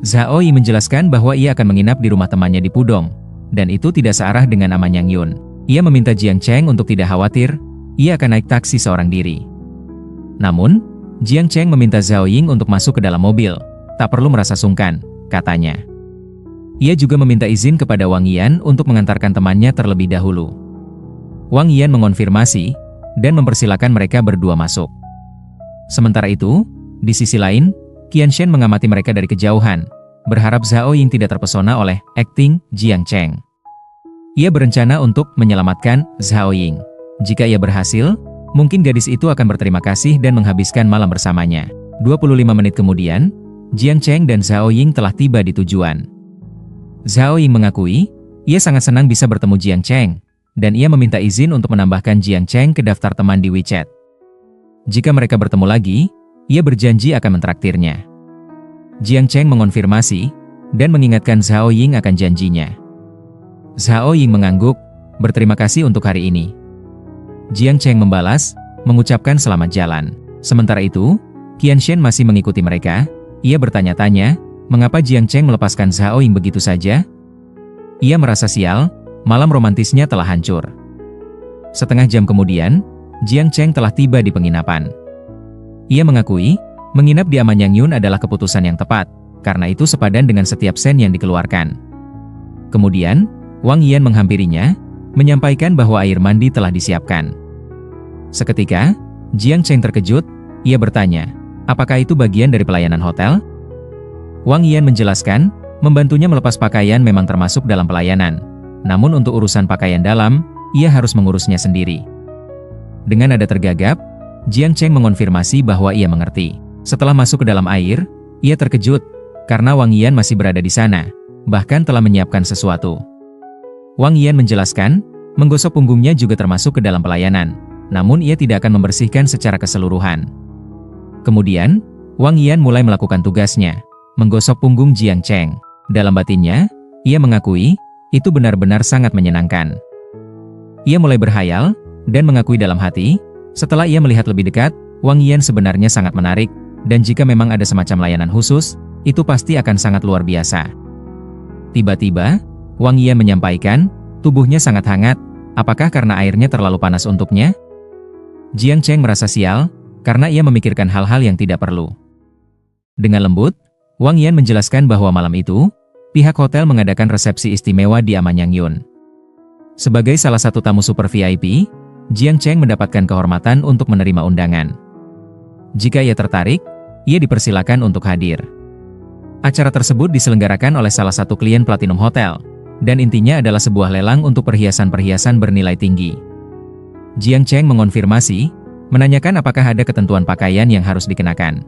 Zhao Ying menjelaskan bahwa ia akan menginap di rumah temannya di Pudong, dan itu tidak searah dengan nama Yang Yun. Ia meminta Jiang Cheng untuk tidak khawatir, ia akan naik taksi seorang diri. Namun, Jiang Cheng meminta Zhao Ying untuk masuk ke dalam mobil, tak perlu merasa sungkan, katanya. Ia juga meminta izin kepada Wang Yan untuk mengantarkan temannya terlebih dahulu. Wang Yan mengonfirmasi, dan mempersilakan mereka berdua masuk. Sementara itu, di sisi lain, Qianshen mengamati mereka dari kejauhan, berharap Zhao Ying tidak terpesona oleh akting Jiang Cheng. Ia berencana untuk menyelamatkan Zhao Ying. Jika ia berhasil, mungkin gadis itu akan berterima kasih dan menghabiskan malam bersamanya. 25 menit kemudian, Jiang Cheng dan Zhao Ying telah tiba di tujuan. Zhao Ying mengakui, ia sangat senang bisa bertemu Jiang Cheng, dan ia meminta izin untuk menambahkan Jiang Cheng ke daftar teman di WeChat. Jika mereka bertemu lagi, ia berjanji akan mentraktirnya. Jiang Cheng mengonfirmasi, dan mengingatkan Zhao Ying akan janjinya. Zhao Ying mengangguk, berterima kasih untuk hari ini. Jiang Cheng membalas, mengucapkan selamat jalan. Sementara itu, Qianshen masih mengikuti mereka. Ia bertanya-tanya, mengapa Jiang Cheng melepaskan Zhao Ying begitu saja? Ia merasa sial, malam romantisnya telah hancur. Setengah jam kemudian, Jiang Cheng telah tiba di penginapan. Ia mengakui, menginap di Aman Yang Yun adalah keputusan yang tepat, karena itu sepadan dengan setiap sen yang dikeluarkan. Kemudian, Wang Yan menghampirinya, menyampaikan bahwa air mandi telah disiapkan. Seketika, Jiang Cheng terkejut, ia bertanya, apakah itu bagian dari pelayanan hotel? Wang Yan menjelaskan, membantunya melepas pakaian memang termasuk dalam pelayanan. Namun untuk urusan pakaian dalam, ia harus mengurusnya sendiri. Dengan nada tergagap, Jiang Cheng mengonfirmasi bahwa ia mengerti. Setelah masuk ke dalam air, ia terkejut, karena Wang Yan masih berada di sana, bahkan telah menyiapkan sesuatu. Wang Yan menjelaskan, menggosok punggungnya juga termasuk ke dalam pelayanan, namun ia tidak akan membersihkan secara keseluruhan. Kemudian, Wang Yan mulai melakukan tugasnya, menggosok punggung Jiang Cheng. Dalam batinnya, ia mengakui, itu benar-benar sangat menyenangkan. Ia mulai berhayal, dan mengakui dalam hati, setelah ia melihat lebih dekat, Wang Yan sebenarnya sangat menarik, dan jika memang ada semacam layanan khusus, itu pasti akan sangat luar biasa. Tiba-tiba, Wang Yan menyampaikan, tubuhnya sangat hangat, apakah karena airnya terlalu panas untuknya? Jiang Cheng merasa sial, karena ia memikirkan hal-hal yang tidak perlu. Dengan lembut, Wang Yan menjelaskan bahwa malam itu, pihak hotel mengadakan resepsi istimewa di Aman Yang Yun. Sebagai salah satu tamu super VIP, Jiang Cheng mendapatkan kehormatan untuk menerima undangan. Jika ia tertarik, ia dipersilakan untuk hadir. Acara tersebut diselenggarakan oleh salah satu klien Platinum Hotel, dan intinya adalah sebuah lelang untuk perhiasan-perhiasan bernilai tinggi. Jiang Cheng mengonfirmasi, menanyakan apakah ada ketentuan pakaian yang harus dikenakan.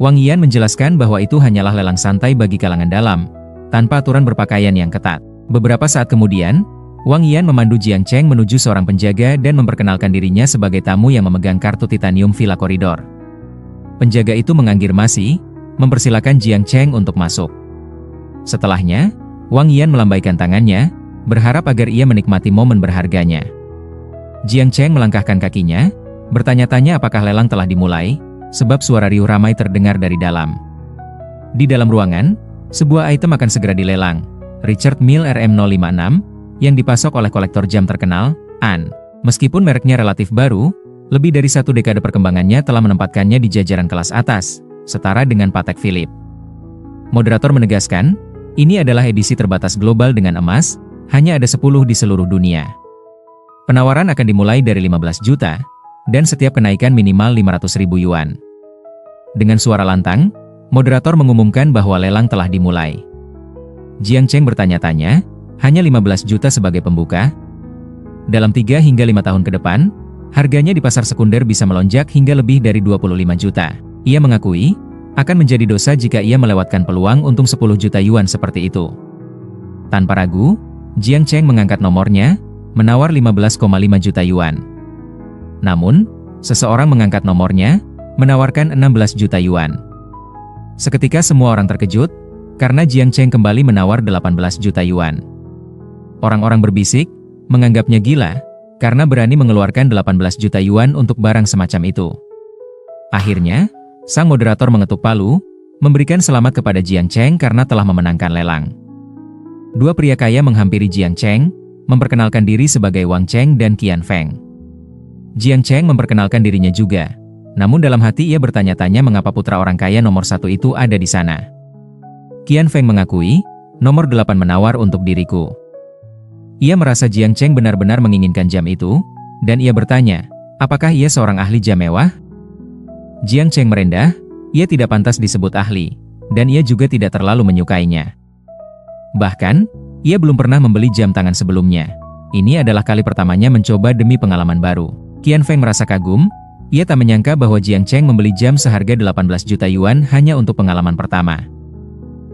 Wang Yian menjelaskan bahwa itu hanyalah lelang santai bagi kalangan dalam, tanpa aturan berpakaian yang ketat. Beberapa saat kemudian, Wang Yian memandu Jiang Cheng menuju seorang penjaga dan memperkenalkan dirinya sebagai tamu yang memegang kartu titanium Villa Koridor. Penjaga itu mengafirmasi, mempersilakan Jiang Cheng untuk masuk. Setelahnya, Wang Yian melambaikan tangannya, berharap agar ia menikmati momen berharganya. Jiang Cheng melangkahkan kakinya, bertanya-tanya apakah lelang telah dimulai, sebab suara riuh ramai terdengar dari dalam. Di dalam ruangan, sebuah item akan segera dilelang, Richard Mille RM056, yang dipasok oleh kolektor jam terkenal, An. Meskipun mereknya relatif baru, lebih dari 1 dekade perkembangannya telah menempatkannya di jajaran kelas atas, setara dengan Patek Philippe. Moderator menegaskan, ini adalah edisi terbatas global dengan emas, hanya ada 10 di seluruh dunia. Penawaran akan dimulai dari 15 juta, dan setiap kenaikan minimal 500.000 yuan. Dengan suara lantang, moderator mengumumkan bahwa lelang telah dimulai. Jiang Cheng bertanya-tanya, hanya 15 juta sebagai pembuka? Dalam 3 hingga 5 tahun ke depan, harganya di pasar sekunder bisa melonjak hingga lebih dari 25 juta. Ia mengakui, akan menjadi dosa jika ia melewatkan peluang untung 10 juta yuan seperti itu. Tanpa ragu, Jiang Cheng mengangkat nomornya, menawar 15,5 juta yuan. Namun, seseorang mengangkat nomornya, menawarkan 16 juta yuan. Seketika semua orang terkejut, karena Jiang Cheng kembali menawar 18 juta yuan. Orang-orang berbisik, menganggapnya gila, karena berani mengeluarkan 18 juta yuan untuk barang semacam itu. Akhirnya, sang moderator mengetuk palu, memberikan selamat kepada Jiang Cheng karena telah memenangkan lelang. Dua pria kaya menghampiri Jiang Cheng, memperkenalkan diri sebagai Wang Cheng dan Qian Feng. Jiang Cheng memperkenalkan dirinya juga, namun dalam hati ia bertanya-tanya mengapa putra orang kaya nomor 1 itu ada di sana. Qian Feng mengakui, nomor 8 menawar untuk diriku. Ia merasa Jiang Cheng benar-benar menginginkan jam itu, dan ia bertanya, apakah ia seorang ahli jam mewah? Jiang Cheng merendah, ia tidak pantas disebut ahli, dan ia juga tidak terlalu menyukainya. Bahkan, ia belum pernah membeli jam tangan sebelumnya. Ini adalah kali pertamanya mencoba demi pengalaman baru. Qian Feng merasa kagum, ia tak menyangka bahwa Jiang Cheng membeli jam seharga 18 juta yuan hanya untuk pengalaman pertama.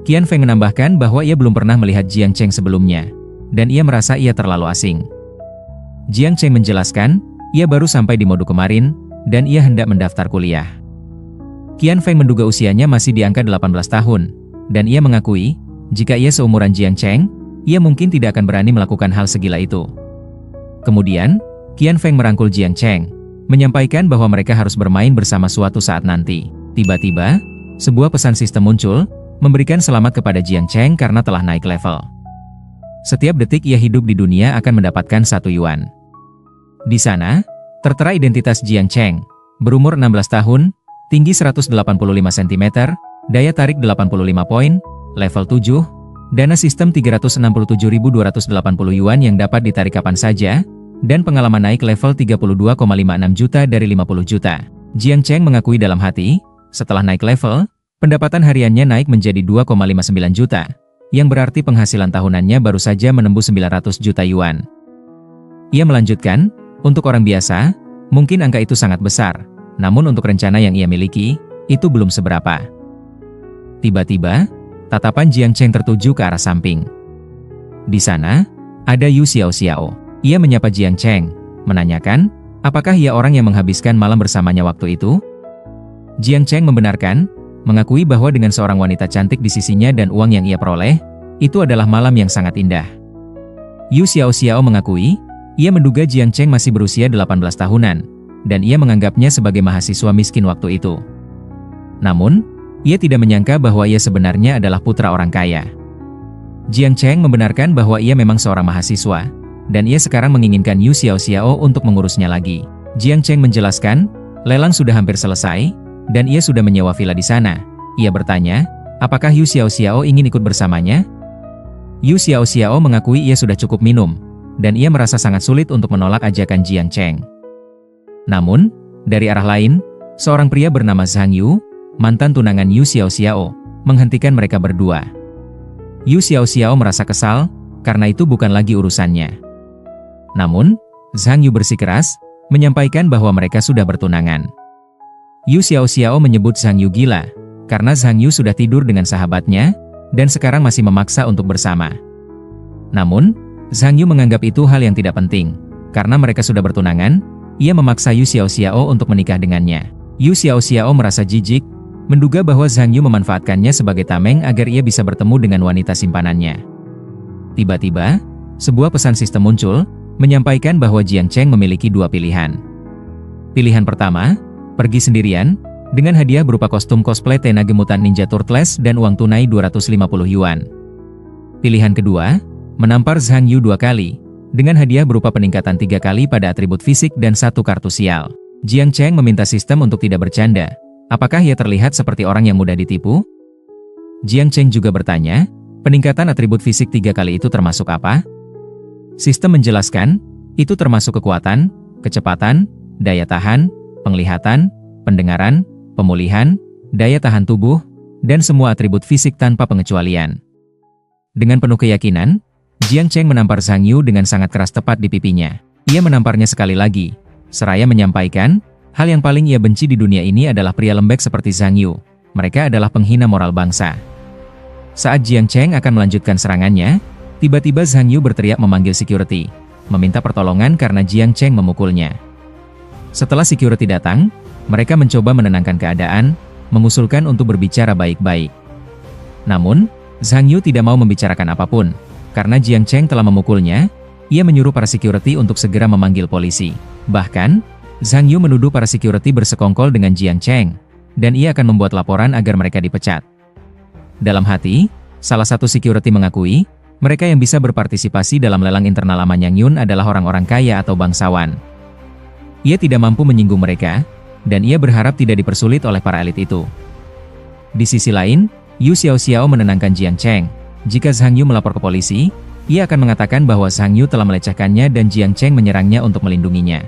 Qian Feng menambahkan bahwa ia belum pernah melihat Jiang Cheng sebelumnya, dan ia merasa ia terlalu asing. Jiang Cheng menjelaskan, ia baru sampai di Modu kemarin, dan ia hendak mendaftar kuliah. Qian Feng menduga usianya masih di angka 18 tahun, dan ia mengakui, jika ia seumuran Jiang Cheng, ia mungkin tidak akan berani melakukan hal segila itu. Kemudian, Qian Feng merangkul Jiang Cheng, menyampaikan bahwa mereka harus bermain bersama suatu saat nanti. Tiba-tiba, sebuah pesan sistem muncul, memberikan selamat kepada Jiang Cheng karena telah naik level. Setiap detik ia hidup di dunia akan mendapatkan 1 yuan. Di sana, tertera identitas Jiang Cheng, berumur 16 tahun, tinggi 185 cm, daya tarik 85 poin, level 7, dana sistem 367.280 yuan yang dapat ditarik kapan saja, dan pengalaman naik level 32,56 juta dari 50 juta. Jiang Cheng mengakui dalam hati, setelah naik level, pendapatan hariannya naik menjadi 2,59 juta. Yang berarti penghasilan tahunannya baru saja menembus 900 juta yuan. Ia melanjutkan, untuk orang biasa, mungkin angka itu sangat besar, namun untuk rencana yang ia miliki, itu belum seberapa. Tiba-tiba, tatapan Jiang Cheng tertuju ke arah samping. Di sana, ada Yu Xiaoxiao. Ia menyapa Jiang Cheng, menanyakan, apakah ia orang yang menghabiskan malam bersamanya waktu itu? Jiang Cheng membenarkan, mengakui bahwa dengan seorang wanita cantik di sisinya dan uang yang ia peroleh, itu adalah malam yang sangat indah. Yu Xiaoxiao mengakui, ia menduga Jiang Cheng masih berusia 18 tahunan, dan ia menganggapnya sebagai mahasiswa miskin waktu itu. Namun, ia tidak menyangka bahwa ia sebenarnya adalah putra orang kaya. Jiang Cheng membenarkan bahwa ia memang seorang mahasiswa, dan ia sekarang menginginkan Yu Xiaoxiao untuk mengurusnya lagi. Jiang Cheng menjelaskan, lelang sudah hampir selesai, dan ia sudah menyewa villa di sana. Ia bertanya, apakah Yu Xiaoxiao ingin ikut bersamanya? Yu Xiaoxiao mengakui ia sudah cukup minum, dan ia merasa sangat sulit untuk menolak ajakan Jiang Cheng. Namun, dari arah lain, seorang pria bernama Zhang Yu, mantan tunangan Yu Xiaoxiao, menghentikan mereka berdua. Yu Xiaoxiao merasa kesal, karena itu bukan lagi urusannya. Namun, Zhang Yu bersikeras, menyampaikan bahwa mereka sudah bertunangan. Yu Xiaoxiao menyebut Zhang Yu gila, karena Zhang Yu sudah tidur dengan sahabatnya, dan sekarang masih memaksa untuk bersama. Namun, Zhang Yu menganggap itu hal yang tidak penting, karena mereka sudah bertunangan, ia memaksa Yu Xiaoxiao untuk menikah dengannya. Yu Xiaoxiao merasa jijik, menduga bahwa Zhang Yu memanfaatkannya sebagai tameng agar ia bisa bertemu dengan wanita simpanannya. Tiba-tiba, sebuah pesan sistem muncul, menyampaikan bahwa Jiang Cheng memiliki dua pilihan. Pilihan pertama, pergi sendirian, dengan hadiah berupa kostum cosplay Teenage Mutant Ninja Turtles dan uang tunai 250 yuan. Pilihan kedua, menampar Zhang Yu 2 kali, dengan hadiah berupa peningkatan 3 kali pada atribut fisik dan 1 kartu sial. Jiang Cheng meminta sistem untuk tidak bercanda. Apakah ia terlihat seperti orang yang mudah ditipu? Jiang Cheng juga bertanya, peningkatan atribut fisik 3 kali itu termasuk apa? Sistem menjelaskan, itu termasuk kekuatan, kecepatan, daya tahan, penglihatan, pendengaran, pemulihan, daya tahan tubuh, dan semua atribut fisik tanpa pengecualian. Dengan penuh keyakinan, Jiang Cheng menampar Zhang Yu dengan sangat keras tepat di pipinya. Ia menamparnya sekali lagi, seraya menyampaikan, hal yang paling ia benci di dunia ini adalah pria lembek seperti Zhang Yu. Mereka adalah penghina moral bangsa. Saat Jiang Cheng akan melanjutkan serangannya, tiba-tiba Zhang Yu berteriak memanggil security, meminta pertolongan karena Jiang Cheng memukulnya. Setelah security datang, mereka mencoba menenangkan keadaan, mengusulkan untuk berbicara baik-baik. Namun, Zhang Yu tidak mau membicarakan apapun, karena Jiang Cheng telah memukulnya. Ia menyuruh para security untuk segera memanggil polisi. Bahkan, Zhang Yu menuduh para security bersekongkol dengan Jiang Cheng, dan ia akan membuat laporan agar mereka dipecat. Dalam hati, salah satu security mengakui, mereka yang bisa berpartisipasi dalam lelang internal Amanyang Yun adalah orang-orang kaya atau bangsawan. Ia tidak mampu menyinggung mereka, dan ia berharap tidak dipersulit oleh para elit itu. Di sisi lain, Yu Xiaoxiao menenangkan Jiang Cheng. Jika Zhang Yu melapor ke polisi, ia akan mengatakan bahwa Zhang Yu telah melecehkannya dan Jiang Cheng menyerangnya untuk melindunginya.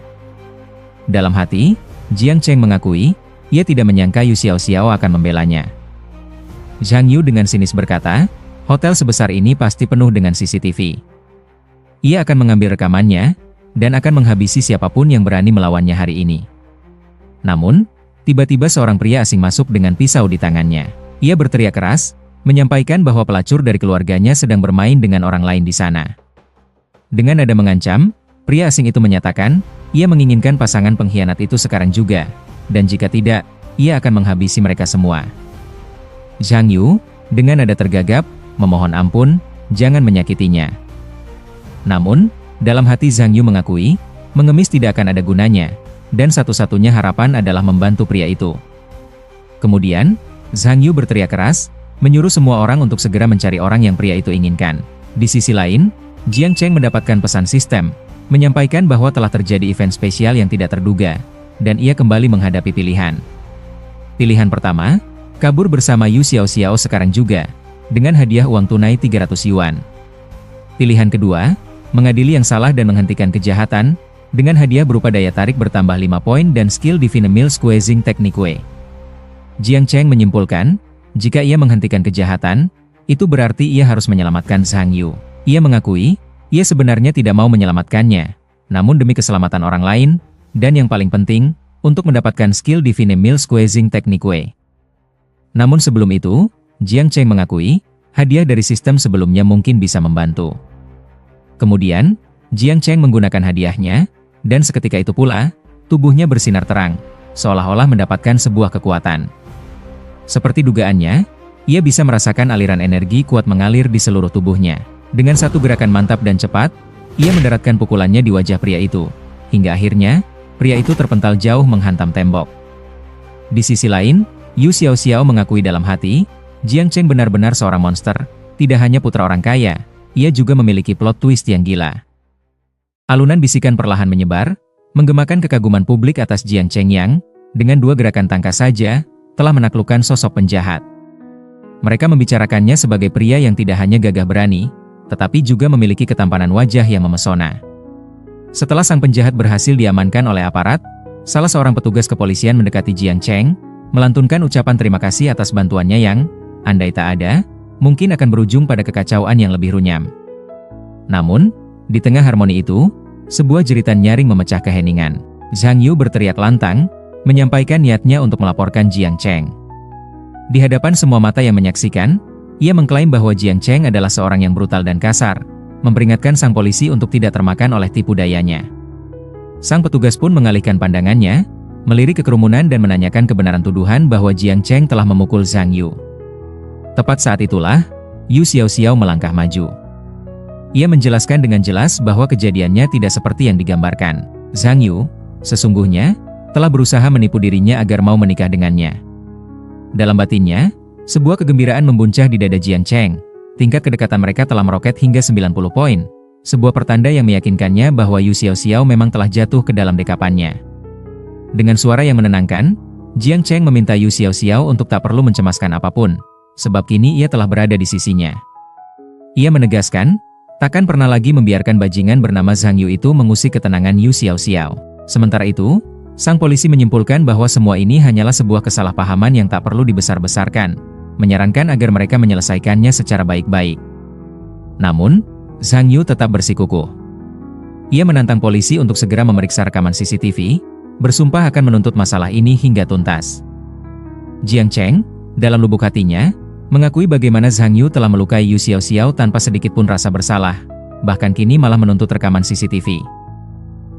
Dalam hati, Jiang Cheng mengakui, ia tidak menyangka Yu Xiaoxiao akan membelanya. Zhang Yu dengan sinis berkata, hotel sebesar ini pasti penuh dengan CCTV. Ia akan mengambil rekamannya, dan akan menghabisi siapapun yang berani melawannya hari ini. Namun, tiba-tiba seorang pria asing masuk dengan pisau di tangannya. Ia berteriak keras, menyampaikan bahwa pelacur dari keluarganya sedang bermain dengan orang lain di sana. Dengan nada mengancam, pria asing itu menyatakan, ia menginginkan pasangan pengkhianat itu sekarang juga, dan jika tidak, ia akan menghabisi mereka semua. Zhang Yu, dengan nada tergagap, memohon ampun, jangan menyakitinya. Namun, dalam hati Zhang Yu mengakui, mengemis tidak akan ada gunanya, dan satu-satunya harapan adalah membantu pria itu. Kemudian, Zhang Yu berteriak keras, menyuruh semua orang untuk segera mencari orang yang pria itu inginkan. Di sisi lain, Jiang Cheng mendapatkan pesan sistem, menyampaikan bahwa telah terjadi event spesial yang tidak terduga, dan ia kembali menghadapi pilihan. Pilihan pertama, kabur bersama Yu Xiaoxiao sekarang juga, dengan hadiah uang tunai 300 yuan. Pilihan kedua, mengadili yang salah dan menghentikan kejahatan, dengan hadiah berupa daya tarik bertambah 5 poin dan skill Divine Meal Squeezing Technique. Jiang Cheng menyimpulkan, jika ia menghentikan kejahatan, itu berarti ia harus menyelamatkan Zhang Yu. Ia mengakui, ia sebenarnya tidak mau menyelamatkannya, namun demi keselamatan orang lain, dan yang paling penting, untuk mendapatkan skill Divine Meal Squeezing Technique. Namun sebelum itu, Jiang Cheng mengakui, hadiah dari sistem sebelumnya mungkin bisa membantu. Kemudian, Jiang Cheng menggunakan hadiahnya, dan seketika itu pula, tubuhnya bersinar terang, seolah-olah mendapatkan sebuah kekuatan. Seperti dugaannya, ia bisa merasakan aliran energi kuat mengalir di seluruh tubuhnya. Dengan satu gerakan mantap dan cepat, ia mendaratkan pukulannya di wajah pria itu, hingga akhirnya, pria itu terpental jauh menghantam tembok. Di sisi lain, Yu Xiaoxiao mengakui dalam hati, Jiang Cheng benar-benar seorang monster, tidak hanya putra orang kaya, ia juga memiliki plot twist yang gila. Alunan bisikan perlahan menyebar, menggemakan kekaguman publik atas Jiang Cheng yang, dengan 2 gerakan tangkas saja, telah menaklukkan sosok penjahat. Mereka membicarakannya sebagai pria yang tidak hanya gagah berani, tetapi juga memiliki ketampanan wajah yang memesona. Setelah sang penjahat berhasil diamankan oleh aparat, salah seorang petugas kepolisian mendekati Jiang Cheng, melantunkan ucapan terima kasih atas bantuannya yang, andai tak ada, mungkin akan berujung pada kekacauan yang lebih runyam. Namun, di tengah harmoni itu, sebuah jeritan nyaring memecah keheningan. Zhang Yu berteriak lantang, menyampaikan niatnya untuk melaporkan Jiang Cheng. Di hadapan semua mata yang menyaksikan, ia mengklaim bahwa Jiang Cheng adalah seorang yang brutal dan kasar, memperingatkan sang polisi untuk tidak termakan oleh tipu dayanya. Sang petugas pun mengalihkan pandangannya, melirik ke kerumunan dan menanyakan kebenaran tuduhan bahwa Jiang Cheng telah memukul Zhang Yu. Tepat saat itulah, Yu Xiaoxiao melangkah maju. Ia menjelaskan dengan jelas bahwa kejadiannya tidak seperti yang digambarkan. Zhang Yu, sesungguhnya, telah berusaha menipu dirinya agar mau menikah dengannya. Dalam batinnya, sebuah kegembiraan membuncah di dada Jiang Cheng. Tingkat kedekatan mereka telah meroket hingga 90 poin. Sebuah pertanda yang meyakinkannya bahwa Yu Xiaoxiao memang telah jatuh ke dalam dekapannya. Dengan suara yang menenangkan, Jiang Cheng meminta Yu Xiaoxiao untuk tak perlu mencemaskan apapun, sebab kini ia telah berada di sisinya. Ia menegaskan, takkan pernah lagi membiarkan bajingan bernama Zhang Yu itu mengusik ketenangan Yu Xiaoxiao. Sementara itu, sang polisi menyimpulkan bahwa semua ini hanyalah sebuah kesalahpahaman yang tak perlu dibesar-besarkan, menyarankan agar mereka menyelesaikannya secara baik-baik. Namun, Zhang Yu tetap bersikukuh. Ia menantang polisi untuk segera memeriksa rekaman CCTV, bersumpah akan menuntut masalah ini hingga tuntas. Jiang Cheng, dalam lubuk hatinya, mengakui bagaimana Zhang Yu telah melukai Yu Xiaoxiao tanpa sedikit pun rasa bersalah, bahkan kini malah menuntut rekaman CCTV.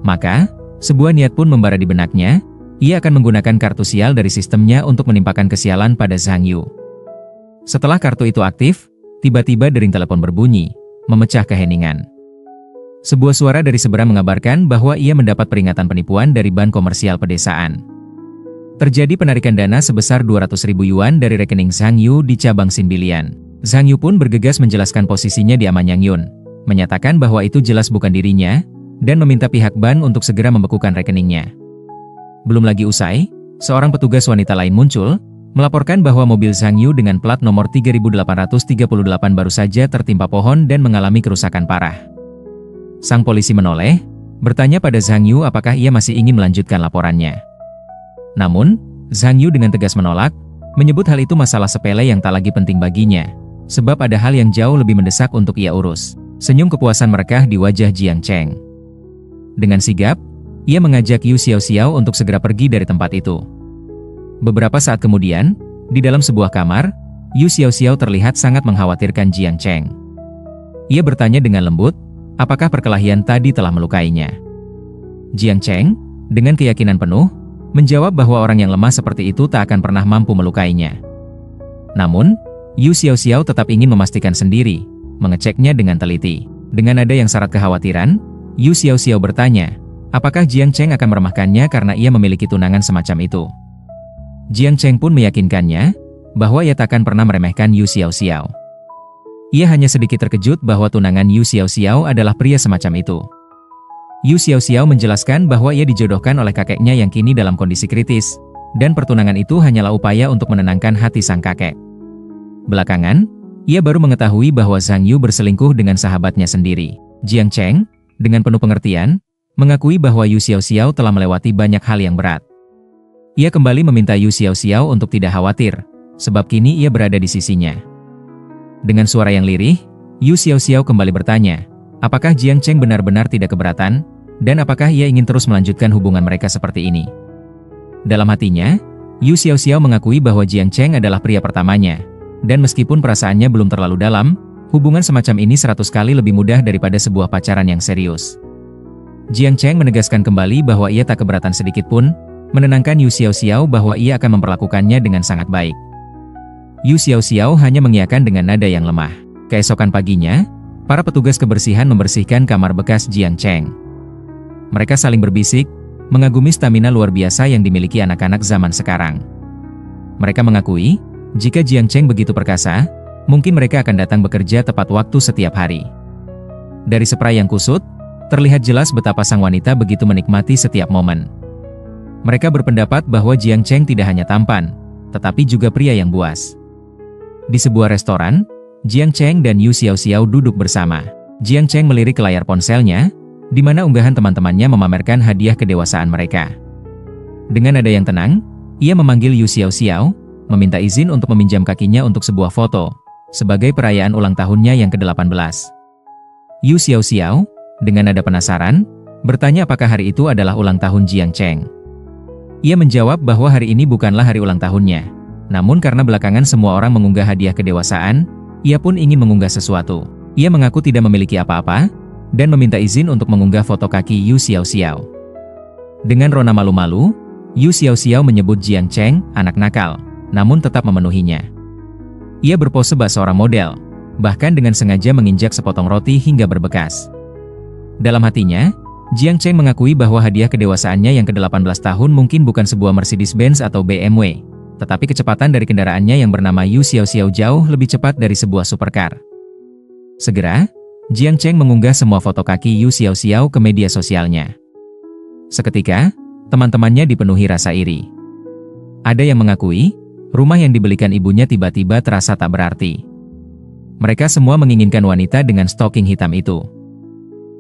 Maka, sebuah niat pun membara di benaknya, ia akan menggunakan kartu sial dari sistemnya untuk menimpakan kesialan pada Zhang Yu. Setelah kartu itu aktif, tiba-tiba dering telepon berbunyi, memecah keheningan. Sebuah suara dari seberang mengabarkan bahwa ia mendapat peringatan penipuan dari bank komersial pedesaan. Terjadi penarikan dana sebesar 200.000 yuan dari rekening Zhang Yu di cabang Xinbilian. Zhang Yu pun bergegas menjelaskan posisinya di Amanyang Yun, menyatakan bahwa itu jelas bukan dirinya, dan meminta pihak bank untuk segera membekukan rekeningnya. Belum lagi usai, seorang petugas wanita lain muncul, melaporkan bahwa mobil Zhang Yu dengan plat nomor 3838 baru saja tertimpa pohon dan mengalami kerusakan parah. Sang polisi menoleh, bertanya pada Zhang Yu apakah ia masih ingin melanjutkan laporannya. Namun, Zhang Yu dengan tegas menolak, menyebut hal itu masalah sepele yang tak lagi penting baginya, sebab ada hal yang jauh lebih mendesak untuk ia urus. Senyum kepuasan merekah di wajah Jiang Cheng. Dengan sigap, ia mengajak Yu Xiaoxiao untuk segera pergi dari tempat itu. Beberapa saat kemudian, di dalam sebuah kamar, Yu Xiaoxiao terlihat sangat mengkhawatirkan Jiang Cheng. Ia bertanya dengan lembut, apakah perkelahian tadi telah melukainya. Jiang Cheng, dengan keyakinan penuh, menjawab bahwa orang yang lemah seperti itu tak akan pernah mampu melukainya. Namun, Yu Xiaoxiao tetap ingin memastikan sendiri, mengeceknya dengan teliti. Dengan nada yang syarat kekhawatiran, Yu Xiaoxiao bertanya, apakah Jiang Cheng akan meremehkannya karena ia memiliki tunangan semacam itu. Jiang Cheng pun meyakinkannya, bahwa ia takkan pernah meremehkan Yu Xiaoxiao. Ia hanya sedikit terkejut bahwa tunangan Yu Xiaoxiao adalah pria semacam itu. Yu Xiaoxiao menjelaskan bahwa ia dijodohkan oleh kakeknya yang kini dalam kondisi kritis, dan pertunangan itu hanyalah upaya untuk menenangkan hati sang kakek. Belakangan, ia baru mengetahui bahwa Zhang Yu berselingkuh dengan sahabatnya sendiri. Jiang Cheng, dengan penuh pengertian, mengakui bahwa Yu Xiaoxiao telah melewati banyak hal yang berat. Ia kembali meminta Yu Xiaoxiao untuk tidak khawatir, sebab kini ia berada di sisinya. Dengan suara yang lirih, Yu Xiaoxiao kembali bertanya, apakah Jiang Cheng benar-benar tidak keberatan, dan apakah ia ingin terus melanjutkan hubungan mereka seperti ini. Dalam hatinya, Yu Xiaoxiao mengakui bahwa Jiang Cheng adalah pria pertamanya, dan meskipun perasaannya belum terlalu dalam, hubungan semacam ini 100 kali lebih mudah daripada sebuah pacaran yang serius. Jiang Cheng menegaskan kembali bahwa ia tak keberatan sedikit pun, menenangkan Yu Xiaoxiao bahwa ia akan memperlakukannya dengan sangat baik. Yu Xiaoxiao hanya mengiyakan dengan nada yang lemah. Keesokan paginya, para petugas kebersihan membersihkan kamar bekas Jiang Cheng. Mereka saling berbisik, mengagumi stamina luar biasa yang dimiliki anak-anak zaman sekarang. Mereka mengakui, jika Jiang Cheng begitu perkasa, mungkin mereka akan datang bekerja tepat waktu setiap hari. Dari spray yang kusut, terlihat jelas betapa sang wanita begitu menikmati setiap momen. Mereka berpendapat bahwa Jiang Cheng tidak hanya tampan, tetapi juga pria yang buas. Di sebuah restoran, Jiang Cheng dan Yu Xiaoxiao duduk bersama. Jiang Cheng melirik ke layar ponselnya, di mana unggahan teman-temannya memamerkan hadiah kedewasaan mereka. Dengan nada yang tenang, ia memanggil Yu Xiaoxiao, meminta izin untuk meminjam kakinya untuk sebuah foto, sebagai perayaan ulang tahunnya yang ke-18. Yu Xiaoxiao, dengan nada penasaran, bertanya apakah hari itu adalah ulang tahun Jiang Cheng. Ia menjawab bahwa hari ini bukanlah hari ulang tahunnya, namun karena belakangan semua orang mengunggah hadiah kedewasaan, ia pun ingin mengunggah sesuatu. Ia mengaku tidak memiliki apa-apa, dan meminta izin untuk mengunggah foto kaki Yu Xiaoxiao. Dengan rona malu-malu, Yu Xiaoxiao menyebut Jiang Cheng anak nakal, namun tetap memenuhinya. Ia berpose bak seorang model, bahkan dengan sengaja menginjak sepotong roti hingga berbekas. Dalam hatinya, Jiang Cheng mengakui bahwa hadiah kedewasaannya yang ke-18 tahun mungkin bukan sebuah Mercedes-Benz atau BMW, tetapi kecepatan dari kendaraannya yang bernama Yu Xiaoxiao jauh lebih cepat dari sebuah supercar. Segera, Jiang Cheng mengunggah semua foto kaki Yu Xiaoxiao ke media sosialnya. Seketika, teman-temannya dipenuhi rasa iri. Ada yang mengakui, rumah yang dibelikan ibunya tiba-tiba terasa tak berarti. Mereka semua menginginkan wanita dengan stocking hitam itu.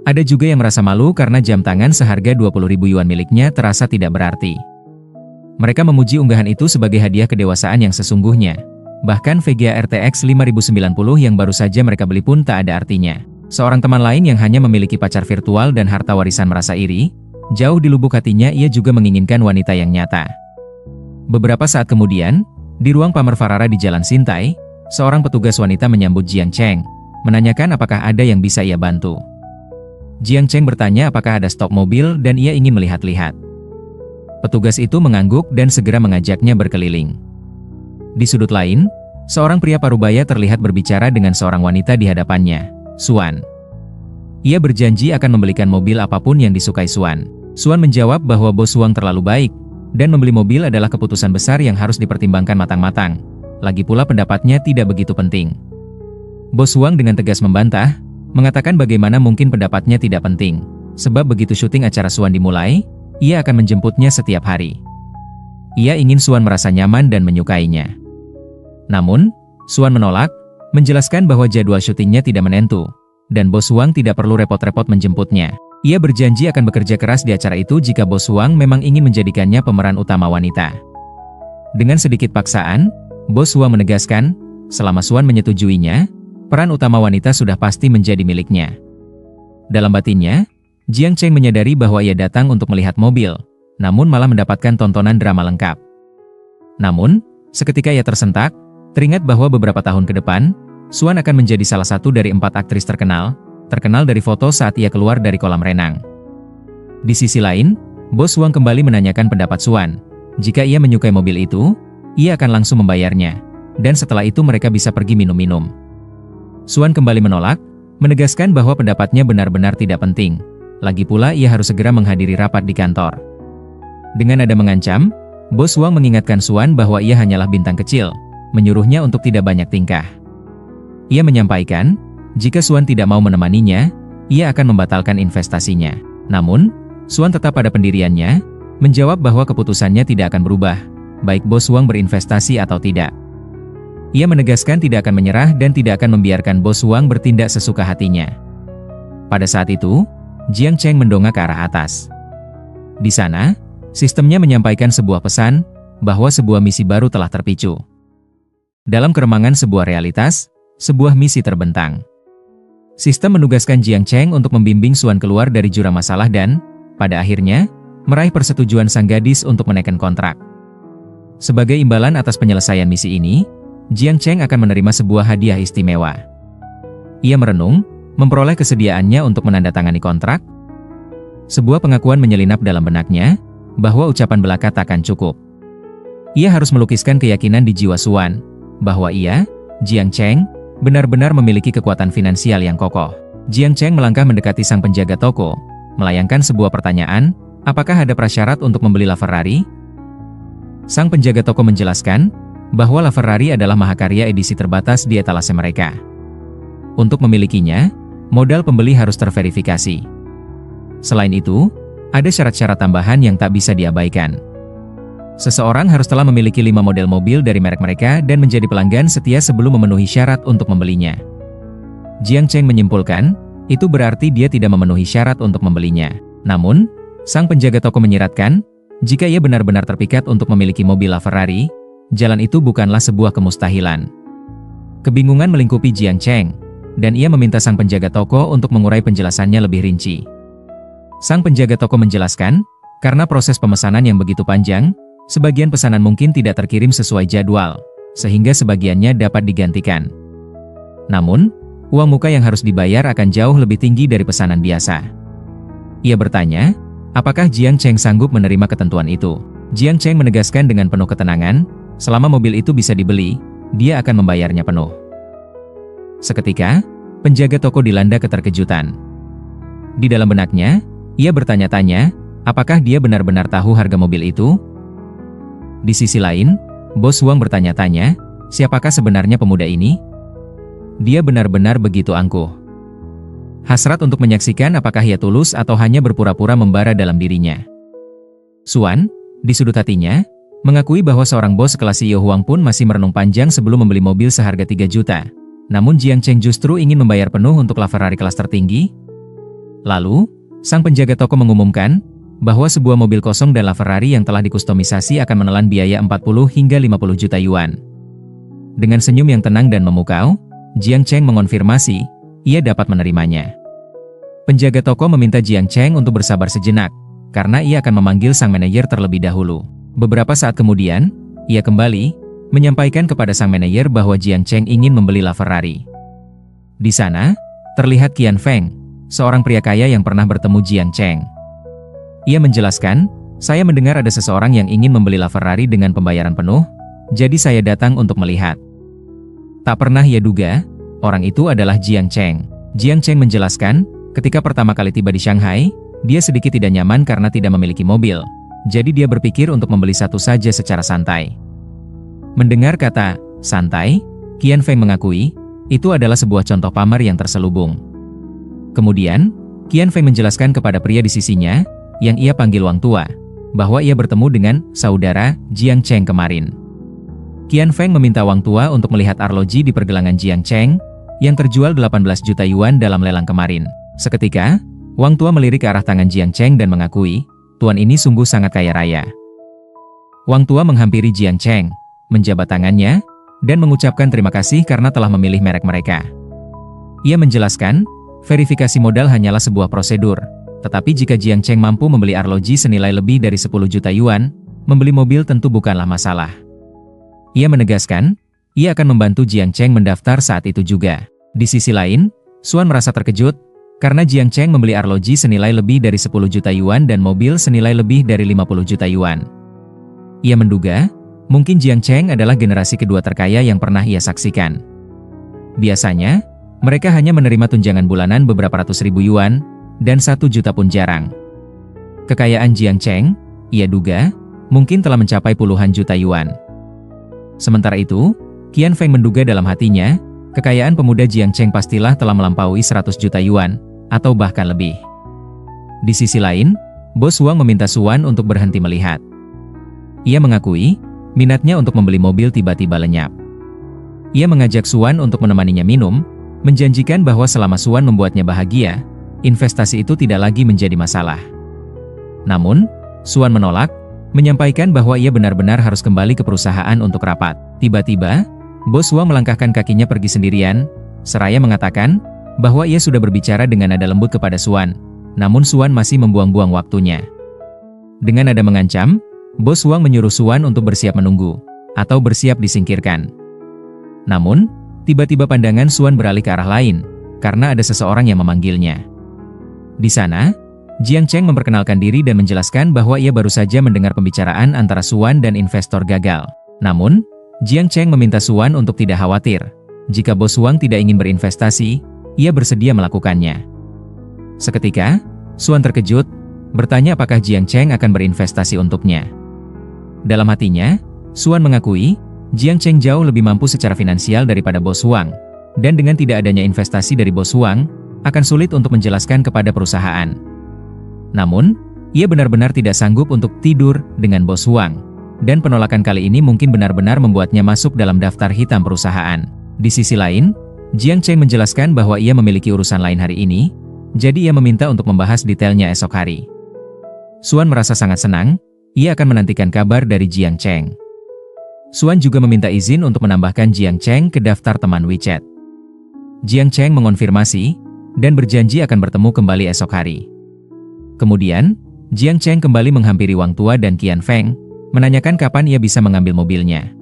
Ada juga yang merasa malu karena jam tangan seharga 20.000 yuan miliknya terasa tidak berarti. Mereka memuji unggahan itu sebagai hadiah kedewasaan yang sesungguhnya. Bahkan VGA RTX 5090 yang baru saja mereka beli pun tak ada artinya. Seorang teman lain yang hanya memiliki pacar virtual dan harta warisan merasa iri, jauh di lubuk hatinya ia juga menginginkan wanita yang nyata. Beberapa saat kemudian, di ruang pamer Farara di Jalan Sintai, seorang petugas wanita menyambut Jiang Cheng, menanyakan apakah ada yang bisa ia bantu. Jiang Cheng bertanya apakah ada stok mobil dan ia ingin melihat-lihat. Petugas itu mengangguk dan segera mengajaknya berkeliling. Di sudut lain, seorang pria parubaya terlihat berbicara dengan seorang wanita di hadapannya, Suan. Ia berjanji akan membelikan mobil apapun yang disukai Suan. Suan menjawab bahwa bos Suan terlalu baik, dan membeli mobil adalah keputusan besar yang harus dipertimbangkan matang-matang. Lagi pula pendapatnya tidak begitu penting. Bos Suan dengan tegas membantah, mengatakan bagaimana mungkin pendapatnya tidak penting, sebab begitu syuting acara Suan dimulai, ia akan menjemputnya setiap hari. Ia ingin Suan merasa nyaman dan menyukainya. Namun, Suan menolak, menjelaskan bahwa jadwal syutingnya tidak menentu, dan bos Suan tidak perlu repot-repot menjemputnya. Ia berjanji akan bekerja keras di acara itu jika bos Suan memang ingin menjadikannya pemeran utama wanita. Dengan sedikit paksaan, bos Suan menegaskan, selama Suan menyetujuinya, peran utama wanita sudah pasti menjadi miliknya. Dalam batinnya, Jiang Cheng menyadari bahwa ia datang untuk melihat mobil, namun malah mendapatkan tontonan drama lengkap. Namun, seketika ia tersentak, teringat bahwa beberapa tahun ke depan, Suan akan menjadi salah satu dari 4 aktris terkenal dari foto saat ia keluar dari kolam renang. Di sisi lain, bos Suan kembali menanyakan pendapat Suan. Jika ia menyukai mobil itu, ia akan langsung membayarnya, dan setelah itu mereka bisa pergi minum-minum. Suan kembali menolak, menegaskan bahwa pendapatnya benar-benar tidak penting. Lagi pula ia harus segera menghadiri rapat di kantor. Dengan nada mengancam, bos Suan mengingatkan Suan bahwa ia hanyalah bintang kecil, menyuruhnya untuk tidak banyak tingkah. Ia menyampaikan, jika Suan tidak mau menemaninya, ia akan membatalkan investasinya. Namun, Suan tetap pada pendiriannya, menjawab bahwa keputusannya tidak akan berubah, baik bos Suan berinvestasi atau tidak. Ia menegaskan tidak akan menyerah dan tidak akan membiarkan bos Suan bertindak sesuka hatinya. Pada saat itu, Jiang Cheng mendongak ke arah atas. Di sana, sistemnya menyampaikan sebuah pesan, bahwa sebuah misi baru telah terpicu. Dalam keremangan sebuah realitas, sebuah misi terbentang. Sistem menugaskan Jiang Cheng untuk membimbing Suan keluar dari jurang masalah dan, pada akhirnya, meraih persetujuan sang gadis untuk menaikkan kontrak. Sebagai imbalan atas penyelesaian misi ini, Jiang Cheng akan menerima sebuah hadiah istimewa. Ia merenung, memperoleh kesediaannya untuk menandatangani kontrak. Sebuah pengakuan menyelinap dalam benaknya, bahwa ucapan belaka takkan cukup. Ia harus melukiskan keyakinan di jiwa Suan, bahwa ia, Jiang Cheng, benar-benar memiliki kekuatan finansial yang kokoh. Jiang Cheng melangkah mendekati sang penjaga toko, melayangkan sebuah pertanyaan, apakah ada prasyarat untuk membeli LaFerrari? Sang penjaga toko menjelaskan, bahwa LaFerrari adalah mahakarya edisi terbatas di etalase mereka. Untuk memilikinya, modal pembeli harus terverifikasi. Selain itu, ada syarat-syarat tambahan yang tak bisa diabaikan. Seseorang harus telah memiliki 5 model mobil dari merek mereka dan menjadi pelanggan setia sebelum memenuhi syarat untuk membelinya. Jiang Cheng menyimpulkan, itu berarti dia tidak memenuhi syarat untuk membelinya. Namun, sang penjaga toko menyiratkan, jika ia benar-benar terpikat untuk memiliki mobil LaFerrari, jalan itu bukanlah sebuah kemustahilan. Kebingungan melingkupi Jiang Cheng, dan ia meminta sang penjaga toko untuk mengurai penjelasannya lebih rinci. Sang penjaga toko menjelaskan, karena proses pemesanan yang begitu panjang, sebagian pesanan mungkin tidak terkirim sesuai jadwal, sehingga sebagiannya dapat digantikan. Namun, uang muka yang harus dibayar akan jauh lebih tinggi dari pesanan biasa. Ia bertanya, apakah Jiang Cheng sanggup menerima ketentuan itu? Jiang Cheng menegaskan dengan penuh ketenangan, selama mobil itu bisa dibeli, dia akan membayarnya penuh. Seketika, penjaga toko dilanda keterkejutan. Di dalam benaknya, ia bertanya-tanya, apakah dia benar-benar tahu harga mobil itu? Di sisi lain, Bos Wang bertanya-tanya, siapakah sebenarnya pemuda ini? Dia benar-benar begitu angkuh. Hasrat untuk menyaksikan apakah ia tulus atau hanya berpura-pura membara dalam dirinya. Suan, di sudut hatinya, mengakui bahwa seorang bos kelas CEO Huang pun masih merenung panjang sebelum membeli mobil seharga 3 juta. Namun Jiang Cheng justru ingin membayar penuh untuk LaFerrari kelas tertinggi. Lalu, sang penjaga toko mengumumkan, bahwa sebuah mobil kosong dan LaFerrari yang telah dikustomisasi akan menelan biaya 40 hingga 50 juta yuan. Dengan senyum yang tenang dan memukau, Jiang Cheng mengonfirmasi, ia dapat menerimanya. Penjaga toko meminta Jiang Cheng untuk bersabar sejenak, karena ia akan memanggil sang manajer terlebih dahulu. Beberapa saat kemudian, ia kembali, menyampaikan kepada sang manajer bahwa Jiang Cheng ingin membeli LaFerrari. Di sana, terlihat Qian Feng, seorang pria kaya yang pernah bertemu Jiang Cheng. Ia menjelaskan, saya mendengar ada seseorang yang ingin membeli LaFerrari dengan pembayaran penuh, jadi saya datang untuk melihat. Tak pernah ia duga, orang itu adalah Jiang Cheng. Jiang Cheng menjelaskan, ketika pertama kali tiba di Shanghai, dia sedikit tidak nyaman karena tidak memiliki mobil, jadi dia berpikir untuk membeli satu saja secara santai. Mendengar kata santai, Qian Feng mengakui, itu adalah sebuah contoh pamer yang terselubung. Kemudian, Qian Feng menjelaskan kepada pria di sisinya, yang ia panggil Wang Tua, bahwa ia bertemu dengan saudara Jiang Cheng kemarin. Qian Feng meminta Wang Tua untuk melihat arloji di pergelangan Jiang Cheng, yang terjual 18 juta yuan dalam lelang kemarin. Seketika, Wang Tua melirik ke arah tangan Jiang Cheng dan mengakui, tuan ini sungguh sangat kaya raya. Wang Tua menghampiri Jiang Cheng, menjabat tangannya, dan mengucapkan terima kasih karena telah memilih merek mereka. Ia menjelaskan, verifikasi modal hanyalah sebuah prosedur, tetapi jika Jiang Cheng mampu membeli arloji senilai lebih dari 10 juta yuan, membeli mobil tentu bukanlah masalah. Ia menegaskan, ia akan membantu Jiang Cheng mendaftar saat itu juga. Di sisi lain, Suan merasa terkejut, karena Jiang Cheng membeli arloji senilai lebih dari 10 juta yuan dan mobil senilai lebih dari 50 juta yuan. Ia menduga, mungkin Jiang Cheng adalah generasi kedua terkaya yang pernah ia saksikan. Biasanya, mereka hanya menerima tunjangan bulanan beberapa ratus ribu yuan, dan 1 juta pun jarang. Kekayaan Jiang Cheng, ia duga, mungkin telah mencapai puluhan juta yuan. Sementara itu, Qian Feng menduga dalam hatinya, kekayaan pemuda Jiang Cheng pastilah telah melampaui 100 juta yuan, atau bahkan lebih. Di sisi lain, Bos Wang meminta Suan untuk berhenti melihat. Ia mengakui, minatnya untuk membeli mobil tiba-tiba lenyap. Ia mengajak Suan untuk menemaninya minum, menjanjikan bahwa selama Suan membuatnya bahagia, investasi itu tidak lagi menjadi masalah. Namun, Suan menolak, menyampaikan bahwa ia benar-benar harus kembali ke perusahaan untuk rapat. Tiba-tiba, Bos Wang melangkahkan kakinya pergi sendirian, seraya mengatakan bahwa ia sudah berbicara dengan nada lembut kepada Suan, namun Suan masih membuang-buang waktunya. Dengan nada mengancam, Bos Wang menyuruh Suan untuk bersiap menunggu, atau bersiap disingkirkan. Namun, tiba-tiba pandangan Suan beralih ke arah lain, karena ada seseorang yang memanggilnya. Di sana, Jiang Cheng memperkenalkan diri dan menjelaskan bahwa ia baru saja mendengar pembicaraan antara Suan dan investor gagal. Namun, Jiang Cheng meminta Suan untuk tidak khawatir. Jika Bos Wang tidak ingin berinvestasi, ia bersedia melakukannya. Seketika, Suan terkejut, bertanya apakah Jiang Cheng akan berinvestasi untuknya. Dalam hatinya, Suan mengakui, Jiang Cheng jauh lebih mampu secara finansial daripada Bos Wang, dan dengan tidak adanya investasi dari Bos Wang, akan sulit untuk menjelaskan kepada perusahaan. Namun, ia benar-benar tidak sanggup untuk tidur dengan Bos Wang. dan penolakan kali ini mungkin benar-benar membuatnya masuk dalam daftar hitam perusahaan. Di sisi lain, Jiang Cheng menjelaskan bahwa ia memiliki urusan lain hari ini, jadi ia meminta untuk membahas detailnya esok hari. Suan merasa sangat senang, ia akan menantikan kabar dari Jiang Cheng. Suan juga meminta izin untuk menambahkan Jiang Cheng ke daftar teman WeChat. Jiang Cheng mengonfirmasi, dan berjanji akan bertemu kembali esok hari. Kemudian, Jiang Cheng kembali menghampiri Wang Tua dan Qian Feng, menanyakan kapan ia bisa mengambil mobilnya.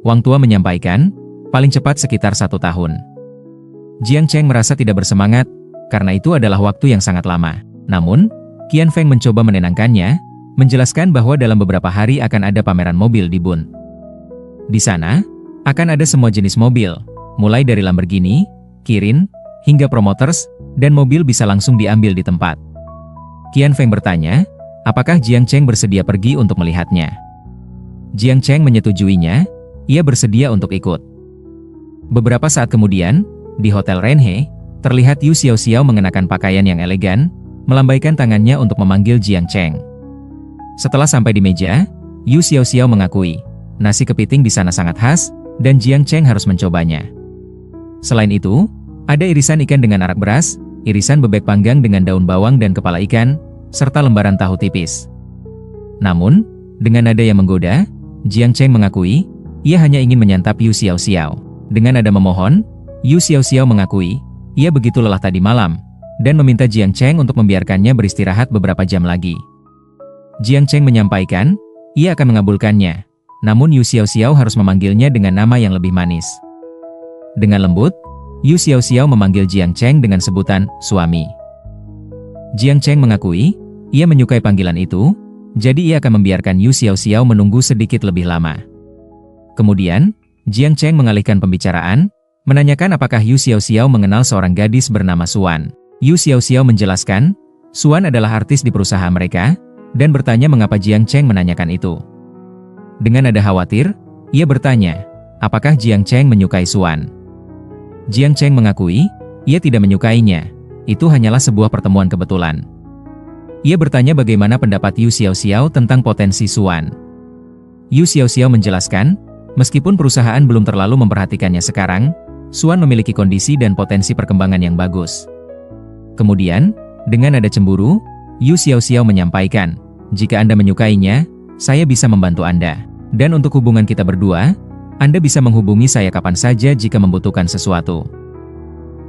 Wang Tua menyampaikan, paling cepat sekitar 1 tahun. Jiang Cheng merasa tidak bersemangat, karena itu adalah waktu yang sangat lama. Namun, Qian Feng mencoba menenangkannya, menjelaskan bahwa dalam beberapa hari akan ada pameran mobil di Bun. Di sana, akan ada semua jenis mobil, mulai dari Lamborghini, Kirin, hingga Promoters, dan mobil bisa langsung diambil di tempat. Qian Feng bertanya, apakah Jiang Cheng bersedia pergi untuk melihatnya? Jiang Cheng menyetujuinya, ia bersedia untuk ikut. Beberapa saat kemudian, di Hotel Renhe, terlihat Yu Xiaoxiao mengenakan pakaian yang elegan, melambaikan tangannya untuk memanggil Jiang Cheng. Setelah sampai di meja, Yu Xiaoxiao mengakui, nasi kepiting di sana sangat khas, dan Jiang Cheng harus mencobanya. Selain itu, ada irisan ikan dengan arak beras, irisan bebek panggang dengan daun bawang dan kepala ikan, serta lembaran tahu tipis. Namun, dengan nada yang menggoda, Jiang Cheng mengakui, ia hanya ingin menyantap Yu Xiaoxiao. Dengan nada memohon, Yu Xiaoxiao mengakui, ia begitu lelah tadi malam, dan meminta Jiang Cheng untuk membiarkannya beristirahat beberapa jam lagi. Jiang Cheng menyampaikan, ia akan mengabulkannya, namun Yu Xiaoxiao harus memanggilnya dengan nama yang lebih manis. Dengan lembut, Yu Xiaoxiao memanggil Jiang Cheng dengan sebutan suami. Jiang Cheng mengakui, ia menyukai panggilan itu, jadi ia akan membiarkan Yu Xiaoxiao menunggu sedikit lebih lama. Kemudian, Jiang Cheng mengalihkan pembicaraan, menanyakan apakah Yu Xiaoxiao mengenal seorang gadis bernama Suan. Yu Xiaoxiao menjelaskan, Suan adalah artis di perusahaan mereka, dan bertanya mengapa Jiang Cheng menanyakan itu. Dengan nada khawatir, ia bertanya, apakah Jiang Cheng menyukai Suan? Jiang Cheng mengakui, ia tidak menyukainya, itu hanyalah sebuah pertemuan kebetulan. Ia bertanya bagaimana pendapat Yu Xiaoxiao tentang potensi Suan. Yu Xiaoxiao menjelaskan, meskipun perusahaan belum terlalu memperhatikannya sekarang, Suan memiliki kondisi dan potensi perkembangan yang bagus. Kemudian, dengan nada cemburu, Yu Xiaoxiao menyampaikan, jika Anda menyukainya, saya bisa membantu Anda. Dan untuk hubungan kita berdua, Anda bisa menghubungi saya kapan saja jika membutuhkan sesuatu.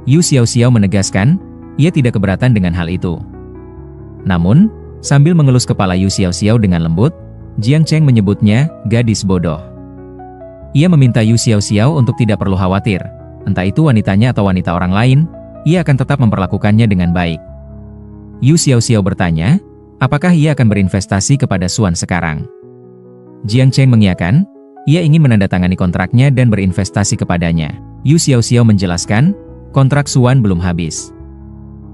Yu Xiaoxiao menegaskan, ia tidak keberatan dengan hal itu. Namun, sambil mengelus kepala Yu Xiaoxiao dengan lembut, Jiang Cheng menyebutnya gadis bodoh. Ia meminta Yu Xiaoxiao untuk tidak perlu khawatir, entah itu wanitanya atau wanita orang lain, ia akan tetap memperlakukannya dengan baik. Yu Xiaoxiao bertanya, apakah ia akan berinvestasi kepada Suan sekarang? Jiang Cheng mengiyakan, ia ingin menandatangani kontraknya dan berinvestasi kepadanya. Yu Xiaoxiao menjelaskan, kontrak Suan belum habis.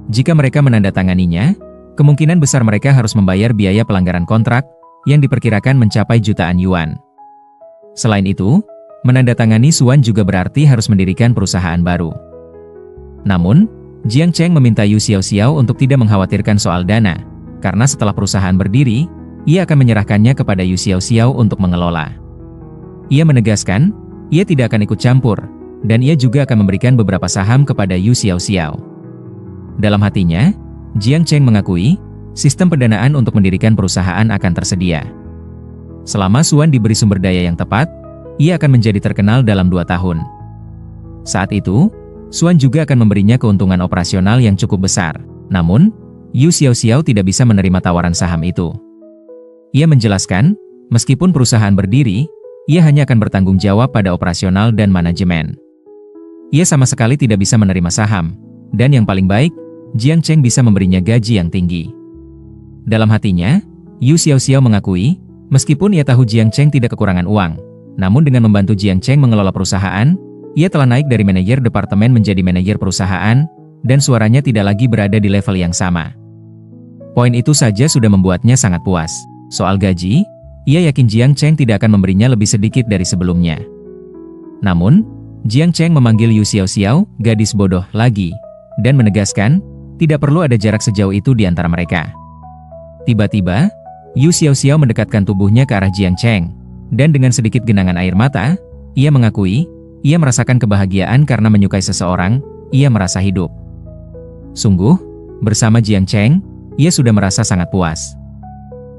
Jika mereka menandatanganinya, kemungkinan besar mereka harus membayar biaya pelanggaran kontrak, yang diperkirakan mencapai jutaan yuan. Selain itu, menandatangani Suan juga berarti harus mendirikan perusahaan baru. Namun, Jiang Cheng meminta Yu Xiaoxiao untuk tidak mengkhawatirkan soal dana, karena setelah perusahaan berdiri, ia akan menyerahkannya kepada Yu Xiaoxiao untuk mengelola. Ia menegaskan, ia tidak akan ikut campur, dan ia juga akan memberikan beberapa saham kepada Yu Xiaoxiao. Dalam hatinya, Jiang Cheng mengakui, sistem pendanaan untuk mendirikan perusahaan akan tersedia. Selama Suan diberi sumber daya yang tepat, ia akan menjadi terkenal dalam 2 tahun. Saat itu, Suan juga akan memberinya keuntungan operasional yang cukup besar. Namun, Yu Xiaoxiao tidak bisa menerima tawaran saham itu. Ia menjelaskan, meskipun perusahaan berdiri, ia hanya akan bertanggung jawab pada operasional dan manajemen. Ia sama sekali tidak bisa menerima saham, dan yang paling baik, Jiang Cheng bisa memberinya gaji yang tinggi. Dalam hatinya, Yu Xiaoxiao mengakui, meskipun ia tahu Jiang Cheng tidak kekurangan uang, namun dengan membantu Jiang Cheng mengelola perusahaan, ia telah naik dari manajer departemen menjadi manajer perusahaan, dan suaranya tidak lagi berada di level yang sama. Poin itu saja sudah membuatnya sangat puas. Soal gaji, ia yakin Jiang Cheng tidak akan memberinya lebih sedikit dari sebelumnya. Namun, Jiang Cheng memanggil Yu Xiaoxiao, gadis bodoh, lagi, dan menegaskan, tidak perlu ada jarak sejauh itu di antara mereka. Tiba-tiba, Yu Xiaoxiao mendekatkan tubuhnya ke arah Jiang Cheng, dan dengan sedikit genangan air mata, ia mengakui, ia merasakan kebahagiaan karena menyukai seseorang, ia merasa hidup. Sungguh, bersama Jiang Cheng, ia sudah merasa sangat puas.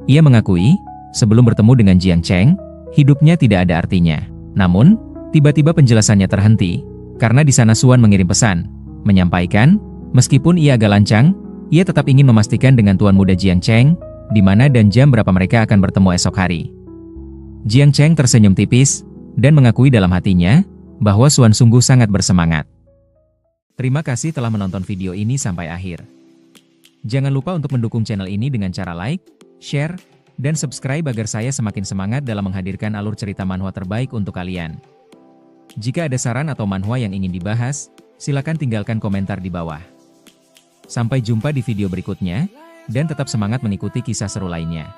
Ia mengakui, sebelum bertemu dengan Jiang Cheng, hidupnya tidak ada artinya. Namun, tiba-tiba penjelasannya terhenti, karena di sana Xuan mengirim pesan, menyampaikan, meskipun ia agak lancang, ia tetap ingin memastikan dengan tuan muda Jiang Cheng, di mana dan jam berapa mereka akan bertemu esok hari. Jiang Cheng tersenyum tipis, dan mengakui dalam hatinya, bahwa Xuan sungguh sangat bersemangat. Terima kasih telah menonton video ini sampai akhir. Jangan lupa untuk mendukung channel ini dengan cara like, share, dan subscribe agar saya semakin semangat dalam menghadirkan alur cerita manhwa terbaik untuk kalian. Jika ada saran atau manhwa yang ingin dibahas, silakan tinggalkan komentar di bawah. Sampai jumpa di video berikutnya, dan tetap semangat mengikuti kisah seru lainnya.